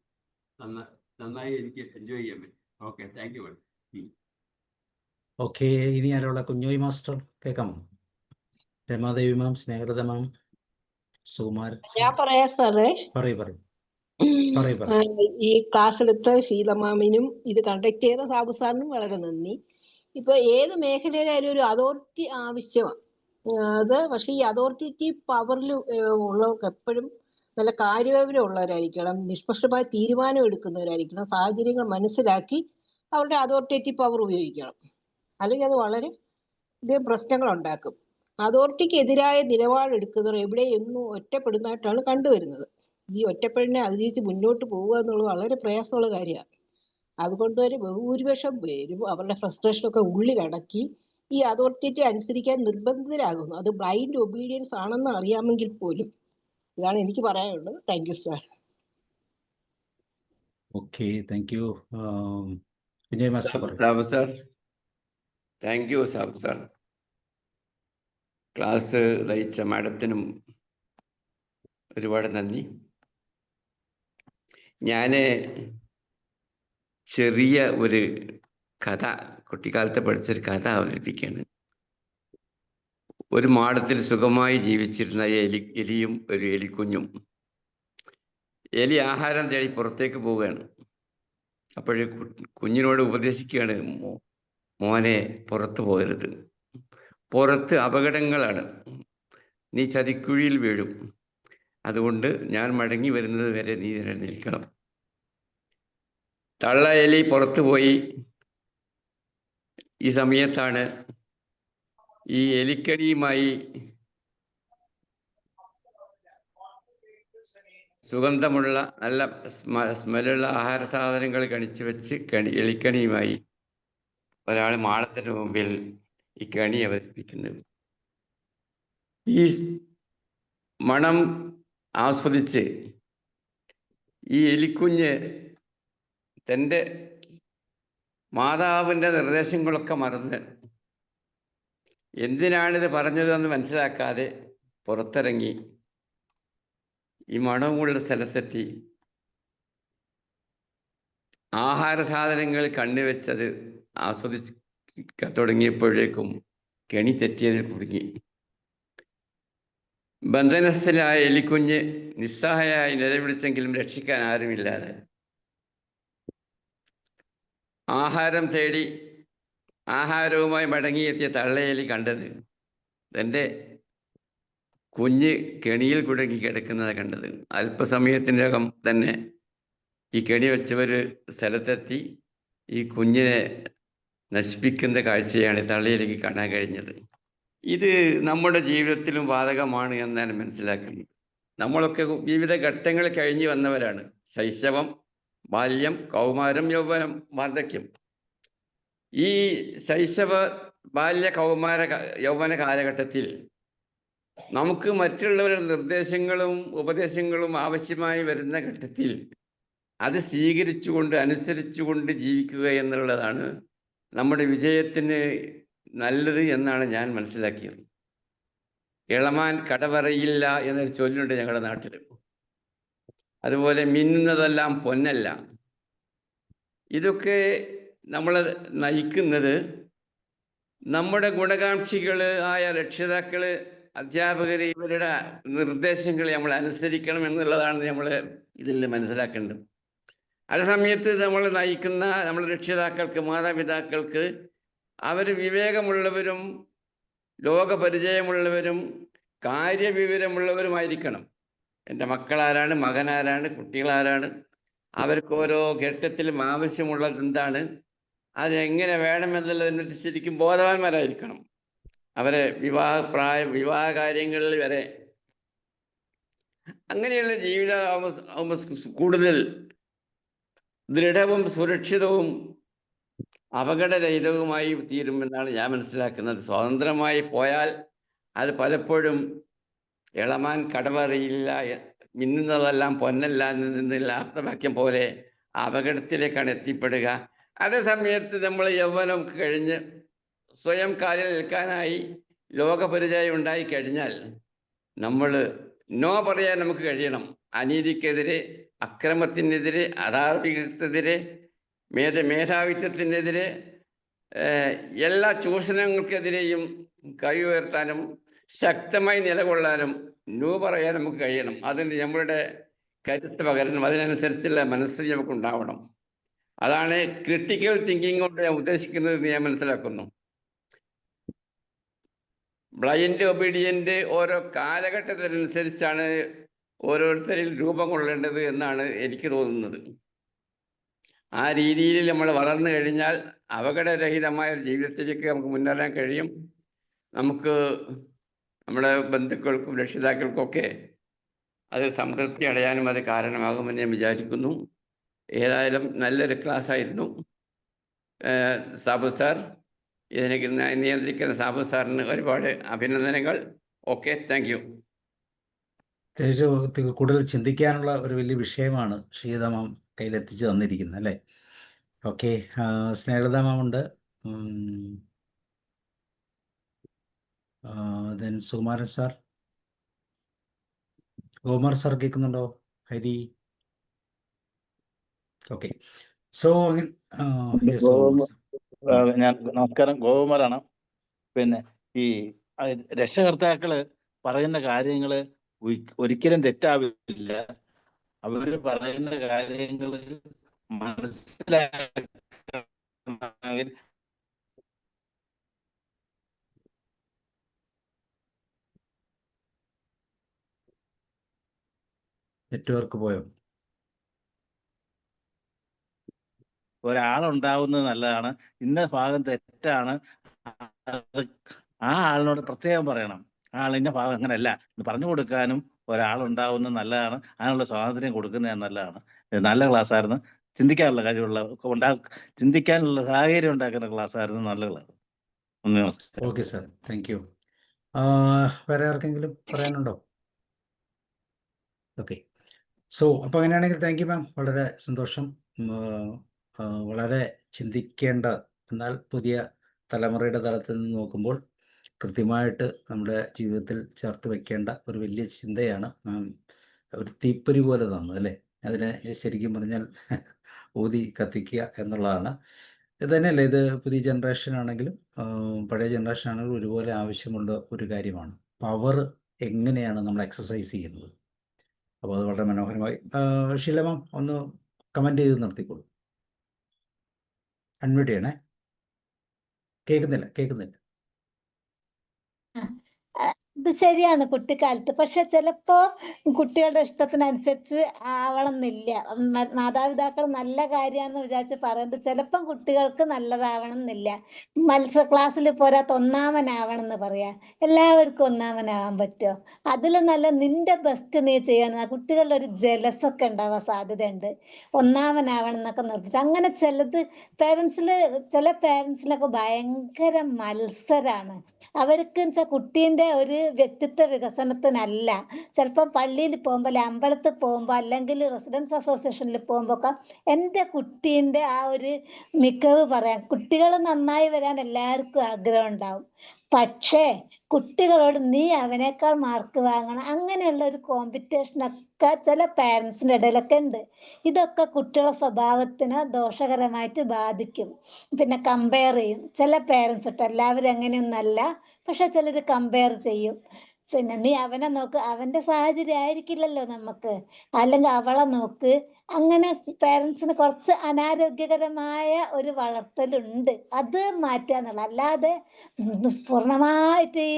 D: നന്നായി എനിക്ക് എൻജോയ് ചെയ്യാൻ പറ്റും. Okay, thank U.
A: ഓക്കെ, ഇനി ആരുള്ള? കുഞ്ഞോയ് മാസ്റ്റർ കേൾക്കാമോ? രമാദേവി മാം, സ്നേഹലത മാം, സുകുമാരൻ.
E: ഞാൻ പറയാ സാറേ,
A: പറയൂ.
E: ഈ ക്ലാസ് എടുത്ത ശീലമാമിനും ഇത് കണ്ടക്ട് ചെയ്ത സാബു സാറിനും വളരെ നന്ദി. ഇപ്പൊ ഏത് മേഖലയിലായാലും ഒരു അതോറിറ്റി ആവശ്യമാണ്. പക്ഷെ ഈ അതോറിറ്റി പവറിൽ ഉള്ളവർക്ക് എപ്പോഴും നല്ല കാര്യവിവരം ഉള്ളവരായിരിക്കണം, നിഷ്പക്ഷമായ തീരുമാനം എടുക്കുന്നവരായിരിക്കണം, സാഹചര്യങ്ങൾ മനസ്സിലാക്കി അവരുടെ അതോറിറ്റേറ്റീവ് പവർ ഉപയോഗിക്കണം. അല്ലെങ്കിൽ അത് വളരെ ഇതേ പ്രശ്നങ്ങൾ ഉണ്ടാക്കും. അതോറിറ്റിക്ക് എതിരായ നിലപാടെടുക്കുന്നവർ എവിടെയൊന്നും ഒറ്റപ്പെടുന്നതായിട്ടാണ് കണ്ടുവരുന്നത്. ഈ ഒറ്റപ്പെടലിനെ അതിജീവിച്ച് മുന്നോട്ട് പോവുക എന്നുള്ളത് വളരെ പ്രയാസമുള്ള കാര്യമാണ്. അതുകൊണ്ട് ഒരു ബഹുഭൂരിപക്ഷം പേരും അവരുടെ ഫ്രസ്ട്രേഷനൊക്കെ ഉള്ളിലടക്കി ഈ അതോറിറ്റിയെ അനുസരിക്കാൻ നിർബന്ധിതരാകുന്നു. അത് ബ്ലൈൻഡ് ഒബീഡിയൻസ് ആണെന്ന് അറിയാമെങ്കിൽ പോലും. ഇതാണ് എനിക്ക് പറയാനുള്ളത്. Thank you sir.
A: Okay, thank you. Vijay master പറയും.
F: Sabu sir, thank you Sabu sir. Class നയിച്ച മാഡത്തിനും ഒരുപാട് നന്ദി. ഞാൻ ചെറിയ ഒരു കഥ, കുട്ടിക്കാലത്ത് പഠിച്ചൊരു കഥ അവതരിപ്പിക്കുകയാണ്. ഒരു മാടത്തിൽ സുഖമായി ജീവിച്ചിരുന്ന എലിയും ഒരു എലിക്കുഞ്ഞും. എലി ആഹാരം തേടി പുറത്തേക്ക് പോവുകയാണ്. അപ്പോഴേ കുഞ്ഞിനോട് ഉപദേശിക്കുകയാണ്, മോനെ പുറത്തു പോകരുത്, പുറത്ത് അപകടങ്ങളാണ്, നീ ചതിക്കുഴിയിൽ വീഴും, അതുകൊണ്ട് ഞാൻ മടങ്ങി വരുന്നത് വരെ നീ നിൽക്കണം. തള്ള എലി പുറത്തു പോയി. ഈ സമയത്താണ് ഈ എലിക്കണിയുമായി സുഗന്ധമുള്ള നല്ല സ്മെല്ലുള്ള ആഹാര സാധനങ്ങൾ കണിച്ചു വെച്ച് എലിക്കണിയുമായി ഒരാൾ മാളത്തിന് മുമ്പിൽ ഈ കണി അവതരിപ്പിക്കുന്നത്. ഈ മണം ആസ്വദിച്ച് ഈ എലിക്കുഞ്ഞ് തൻ്റെ മാതാവിൻ്റെ നിർദ്ദേശങ്ങളൊക്കെ മറന്ന് എന്തിനാണിത് പറഞ്ഞതെന്ന് മനസ്സിലാക്കാതെ പുറത്തിറങ്ങി ഈ മണമുള്ള സ്ഥലത്തെത്തി ആഹാര സാധനങ്ങൾ കണ്ണുവെച്ചത് ആസ്വദിക്കാൻ തുടങ്ങിയപ്പോഴേക്കും കെണി തെറ്റിയതിൽ കുടുങ്ങി. ബന്ധനസ്ഥലായ എലിക്കുഞ്ഞ് നിസ്സഹായായി നിലവിളിച്ചെങ്കിലും രക്ഷിക്കാൻ ആരുമില്ലാതെ ആഹാരം തേടി ആഹാരവുമായി മടങ്ങിയെത്തിയ തള്ളയെലി കണ്ടത് തൻ്റെ കുഞ്ഞ് കെണിയിൽ കുടുങ്ങി കിടക്കുന്നത് കണ്ടത്. അല്പസമയത്തിനകം തന്നെ ഈ കെണി വെച്ചവർ സ്ഥലത്തെത്തി ഈ കുഞ്ഞിനെ നശിപ്പിക്കുന്ന കാഴ്ചയാണ് തള്ളയെലിക്ക് കാണാൻ കഴിഞ്ഞത്. ഇത് നമ്മുടെ ജീവിതത്തിലും ബാധകമാണ് എന്നാണ് മനസ്സിലാക്കുന്നത്. നമ്മളൊക്കെ വിവിധ ഘട്ടങ്ങൾ കഴിഞ്ഞു വന്നവരാണ്. ശൈശവം, ബാല്യം, കൗമാരം, യൗവനം, വാർദ്ധക്യം. ഈ ശൈശവ, ബാല്യ, കൗമാര, യൗവന കാലഘട്ടത്തിൽ നമുക്ക് മറ്റുള്ളവരുടെ നിർദ്ദേശങ്ങളും ഉപദേശങ്ങളും ആവശ്യമായി വരുന്ന ഘട്ടത്തിൽ അത് സ്വീകരിച്ചുകൊണ്ട് അനുസരിച്ചുകൊണ്ട് ജീവിക്കുക എന്നുള്ളതാണ് നമ്മുടെ വിജയത്തിന് നല്ലത് എന്നാണ് ഞാൻ മനസ്സിലാക്കിയത്. ഇളമാൻ കടവറയില്ല എന്നൊരു ചൊല്ലുണ്ട് ഞങ്ങളുടെ നാട്ടിൽ. അതുപോലെ മിന്നുന്നതെല്ലാം പൊന്നല്ല. ഇതൊക്കെ നമ്മളെ നയിക്കുന്നത് നമ്മുടെ ഗുണകാംക്ഷികൾ ആയ രക്ഷിതാക്കൾ, അധ്യാപകർ, ഇവരുടെ നിർദ്ദേശങ്ങൾ നമ്മൾ അനുസരിക്കണം എന്നുള്ളതാണ് നമ്മൾ ഇതിൽ മനസ്സിലാക്കേണ്ടത്. അതേ സമയത്ത് നമ്മൾ നയിക്കുന്ന നമ്മുടെ രക്ഷിതാക്കൾക്ക്, മാതാപിതാക്കൾക്ക് അവർ വിവേകമുള്ളവരും ലോകപരിചയമുള്ളവരും കാര്യവിവരമുള്ളവരുമായിരിക്കണം. എൻ്റെ മക്കളാരാണ്, മകനാരാണ്, കുട്ടികളാരാണ്, അവർക്ക് ഓരോ ഘട്ടത്തിലും ആവശ്യമുള്ളത് എന്താണ്, അതെങ്ങനെ വേണമെന്നുള്ളതിനെ ശരിക്കും ബോധവാന്മാരായിരിക്കണം. അവരെ വിവാഹ കാര്യങ്ങളിൽ വരെ അങ്ങനെയുള്ള ജീവിത കൂടുതൽ ദൃഢവും സുരക്ഷിതവും അപകടരഹിതവുമായി തീരുമെന്നാണ് ഞാൻ മനസ്സിലാക്കുന്നത്. സ്വതന്ത്രമായി പോയാൽ അത് പലപ്പോഴും ഇളമാൻ കടവറിയില്ല, മിന്നുന്നതെല്ലാം പൊന്നല്ല എന്നുള്ള ആപ്തവാക്യം പോലെ അപകടത്തിലേക്കാണ് എത്തിപ്പെടുക. അതേ സമയത്ത് നമ്മൾ യൗവനം കഴിഞ്ഞ് സ്വയം കാലിൽ നിൽക്കാനായി ലോകപരിചയം ഉണ്ടായി കഴിഞ്ഞാൽ നമ്മൾ നോ പറയാൻ നമുക്ക് കഴിയണം. അനീതിക്കെതിരെ, അക്രമത്തിനെതിരെ, അധാർമികത്തിനെതിരെ, മേധാവിത്വത്തിനെതിരെ, എല്ലാ ചൂഷണങ്ങൾക്കെതിരെയും കൈ ഉയർത്താനും ശക്തമായി നിലകൊള്ളാനും നോ പറയാൻ നമുക്ക് കഴിയണം. അതിന് നമ്മളുടെ കരുത്ത് പകരണം. അതിനനുസരിച്ചുള്ള മനസ്സ് നമുക്കുണ്ടാവണം. അതാണ് ക്രിട്ടിക്കൽ തിങ്കിങ് കൊണ്ട് ഞാൻ ഉദ്ദേശിക്കുന്നത് ഞാൻ മനസ്സിലാക്കുന്നു. ബ്ലൈൻഡ് ഒബീഡിയൻ്റ് ഓരോ കാലഘട്ടത്തിനനുസരിച്ചാണ് ഓരോരുത്തരിൽ രൂപം കൊള്ളേണ്ടത് എന്നാണ് എനിക്ക് തോന്നുന്നത്. ആ രീതിയിൽ നമ്മൾ വളർന്നു കഴിഞ്ഞാൽ അപകടരഹിതമായ ഒരു ജീവിതത്തിലേക്ക് നമുക്ക് മുന്നേറാൻ കഴിയും. നമുക്ക് നമ്മുടെ ബന്ധുക്കൾക്കും രക്ഷിതാക്കൾക്കൊക്കെ അത് സംതൃപ്തി അടയാനും അത് കാരണമാകുമെന്ന് ഞാൻ വിചാരിക്കുന്നു. ഏതായാലും നല്ലൊരു ക്ലാസ് ആയിരുന്നു. സാബു സാർ, ഇതിനെ നിയന്ത്രിക്കുന്ന സാബു സാറിന് ഒരുപാട് അഭിനന്ദനങ്ങൾ. Okay, thank U.
A: കൂടുതൽ ചിന്തിക്കാനുള്ള ഒരു വലിയ വിഷയമാണ് ഷീത മാം കയ്യിലെത്തിച്ച് തന്നിരിക്കുന്നത് അല്ലേ. ഓക്കെ, സ്നേഹലത മാം ഉണ്ട്, ദെൻ സുകുമാരൻ സാർ, ഗോമർ സാർ കേൾക്കുന്നുണ്ടോ? ഹരി. ഓക്കെ, സോ
G: ഞാൻ നമസ്കാരം, ഗോകുമാരാണ്. പിന്നെ ഈ രക്ഷകർത്താക്കള് പറയുന്ന കാര്യങ്ങള് ഒരിക്കലും തെറ്റാവില്ല. അവര് പറയുന്ന കാര്യങ്ങൾ മനസ്സിലാക്കി
A: നെറ്റ്വർക്ക് പോയോ?
G: ഒരാളുണ്ടാവുന്നത് നല്ലതാണ്. ഇന്ന ഭാഗം തെറ്റാണ്, ആ ആളിനോട് പ്രത്യേകം പറയണം. ആ ആളിന്റെ ഭാഗം അങ്ങനെയല്ല എന്ന് പറഞ്ഞു കൊടുക്കാനും ഒരാളുണ്ടാവുന്നത് നല്ലതാണ്. അതിനുള്ള സ്വാതന്ത്ര്യം കൊടുക്കുന്നത് നല്ലതാണ്. നല്ല ക്ലാസ് ആയിരുന്നു. ചിന്തിക്കാനുള്ള കഴിവുള്ള ചിന്തിക്കാനുള്ള സാഹചര്യം ഉണ്ടാക്കുന്ന ക്ലാസ് ആയിരുന്നു. നല്ല ക്ലാസ്. നമസ്കാരം.
A: Okay sir, thank U. വേറെ ആർക്കെങ്കിലും പറയാനുണ്ടോ? ഓക്കെ, സോ അപ്പോൾ അങ്ങനെയാണെങ്കിൽ താങ്ക് യു മാം, വളരെ സന്തോഷം. വളരെ ചിന്തിക്കേണ്ട, എന്നാൽ പുതിയ തലമുറയുടെ തലത്തിൽ നിന്ന് നോക്കുമ്പോൾ കൃത്യമായിട്ട് നമ്മുടെ ജീവിതത്തിൽ ചേർത്ത് വയ്ക്കേണ്ട ഒരു വലിയ ചിന്തയാണ് മാം ഒരു തീപ്പൊരി പോലെ തന്നത് അല്ലേ. അതിനെ ശരിക്കും പറഞ്ഞാൽ ഊതി കത്തിക്കുക എന്നുള്ളതാണ്. ഇത് തന്നെയല്ലേ, ഇത് പുതിയ ജനറേഷൻ ആണെങ്കിലും പഴയ ജനറേഷൻ ആണെങ്കിലും ഒരുപോലെ ആവശ്യമുള്ള ഒരു കാര്യമാണ്. പവർ എങ്ങനെയാണ് നമ്മൾ എക്സസൈസ് ചെയ്യുന്നത്. അപ്പോൾ അത് വളരെ മനോഹരമായി. ഷീല മാം ഒന്ന് കമൻറ്റ് ചെയ്ത് നിർത്തിക്കോളൂ. അൺമ്യൂട്ട് ചെയ്യണേ. കേൾക്കുന്നില്ല.
B: ഇത് ശരിയാണ് കുട്ടിക്കാലത്ത്. പക്ഷെ ചിലപ്പോ കുട്ടികളുടെ ഇഷ്ടത്തിനനുസരിച്ച് ആവണമെന്നില്ല. മാതാപിതാക്കൾ നല്ല കാര്യമാണെന്ന് വിചാരിച്ച് പറയുന്നത് ചിലപ്പം കുട്ടികൾക്ക് നല്ലതാവണം എന്നില്ല. ക്ലാസ്സിൽ പോരാത്ത ഒന്നാമനാവണം എന്ന് പറയാ. എല്ലാവർക്കും ഒന്നാമനാവാൻ പറ്റുമോ? അതിൽ നല്ല നിന്റെ ബെസ്റ്റ് നീ ചെയ്യണം. കുട്ടികളുടെ ഒരു ജലസൊക്കെ ഉണ്ടാവാൻ സാധ്യതയുണ്ട്. ഒന്നാമനാവണം എന്നൊക്കെ നിർദ്ദേശിച്ചു. അങ്ങനെ ചില പേരൻസിനൊക്കെ ഭയങ്കര മത്സരാണ്. അവർക്ക് വെച്ചാൽ കുട്ടീൻ്റെ ഒരു വ്യക്തിത്വ വികസനത്തിനല്ല. ചിലപ്പോൾ പള്ളിയിൽ പോകുമ്പോൾ, അമ്പലത്തിൽ പോകുമ്പോൾ, അല്ലെങ്കിൽ റെസിഡൻസ് അസോസിയേഷനിൽ പോകുമ്പോൾ ഒക്കെ എൻ്റെ കുട്ടീൻ്റെ ആ ഒരു മികവ് പറയാം. കുട്ടികൾ നന്നായി വരാൻ എല്ലാവർക്കും ആഗ്രഹം ഉണ്ടാവും. പക്ഷേ കുട്ടികളോട് നീ അവനേക്കാൾ മാർക്ക് വാങ്ങണം, അങ്ങനെയുള്ള ഒരു കോമ്പറ്റീഷനൊക്കെ ചില പാരൻസിൻ്റെ ഇടയിലൊക്കെ ഉണ്ട്. ഇതൊക്കെ കുട്ടികളുടെ സ്വഭാവത്തിന് ദോഷകരമായിട്ട് ബാധിക്കും. പിന്നെ കമ്പയർ ചെയ്യും ചില പാരൻസ് ഇട്ട്. എല്ലാവരും അങ്ങനെയൊന്നല്ല, പക്ഷെ ചിലർ കമ്പയർ ചെയ്യും. പിന്നെ നീ അവനെ നോക്ക്, അവന്റെ സാഹചര്യം ആയിരിക്കില്ലല്ലോ നമുക്ക്, അല്ലെങ്കിൽ അവളെ നോക്ക്. അങ്ങനെ പാരൻസിന് കുറച്ച് അനാരോഗ്യകരമായ ഒരു വളർത്തലുണ്ട്. അത് മാറ്റാന്നുള്ള, അല്ലാതെ പൂർണ്ണമായിട്ട് ഈ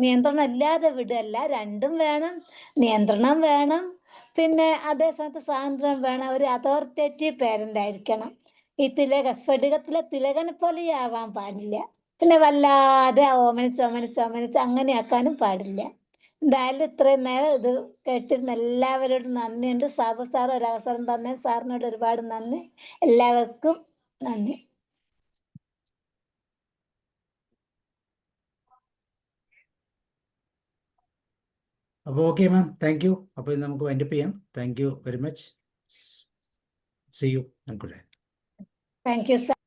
B: നിയന്ത്രണം ഇല്ലാതെ വിടല്ല. രണ്ടും വേണം, നിയന്ത്രണം വേണം, പിന്നെ അതേ സമയത്ത് സ്വാതന്ത്ര്യം വേണം. ഒരു അതോറിറ്റേറ്റീവ് പാരന്റ് ആയിരിക്കണം. ഈ സ്ഫടികത്തിലെ തിലകനെ പോലെ ആവാൻ പാടില്ല. പിന്നെ വല്ലാതെ ഓമനിച്ച് അങ്ങനെ ആക്കാനും പാടില്ല. എന്തായാലും ഇത്രയും നേരം ഇത് കേട്ടിരുന്ന എല്ലാവരോടും നന്ദിയുണ്ട്. സാബു സാർ ഒരവസരം തന്നെ, സാറിനോട് ഒരുപാട് നന്ദി. എല്ലാവർക്കും നന്ദി.
A: അപ്പോൾ ഓക്കെ മാം, താങ്ക് യു. അപ്പോൾ ഇത് നമുക്ക് വൈൻഡപ്പ് ചെയ്യാം. Thank you very much. See you.
B: Thank you sir.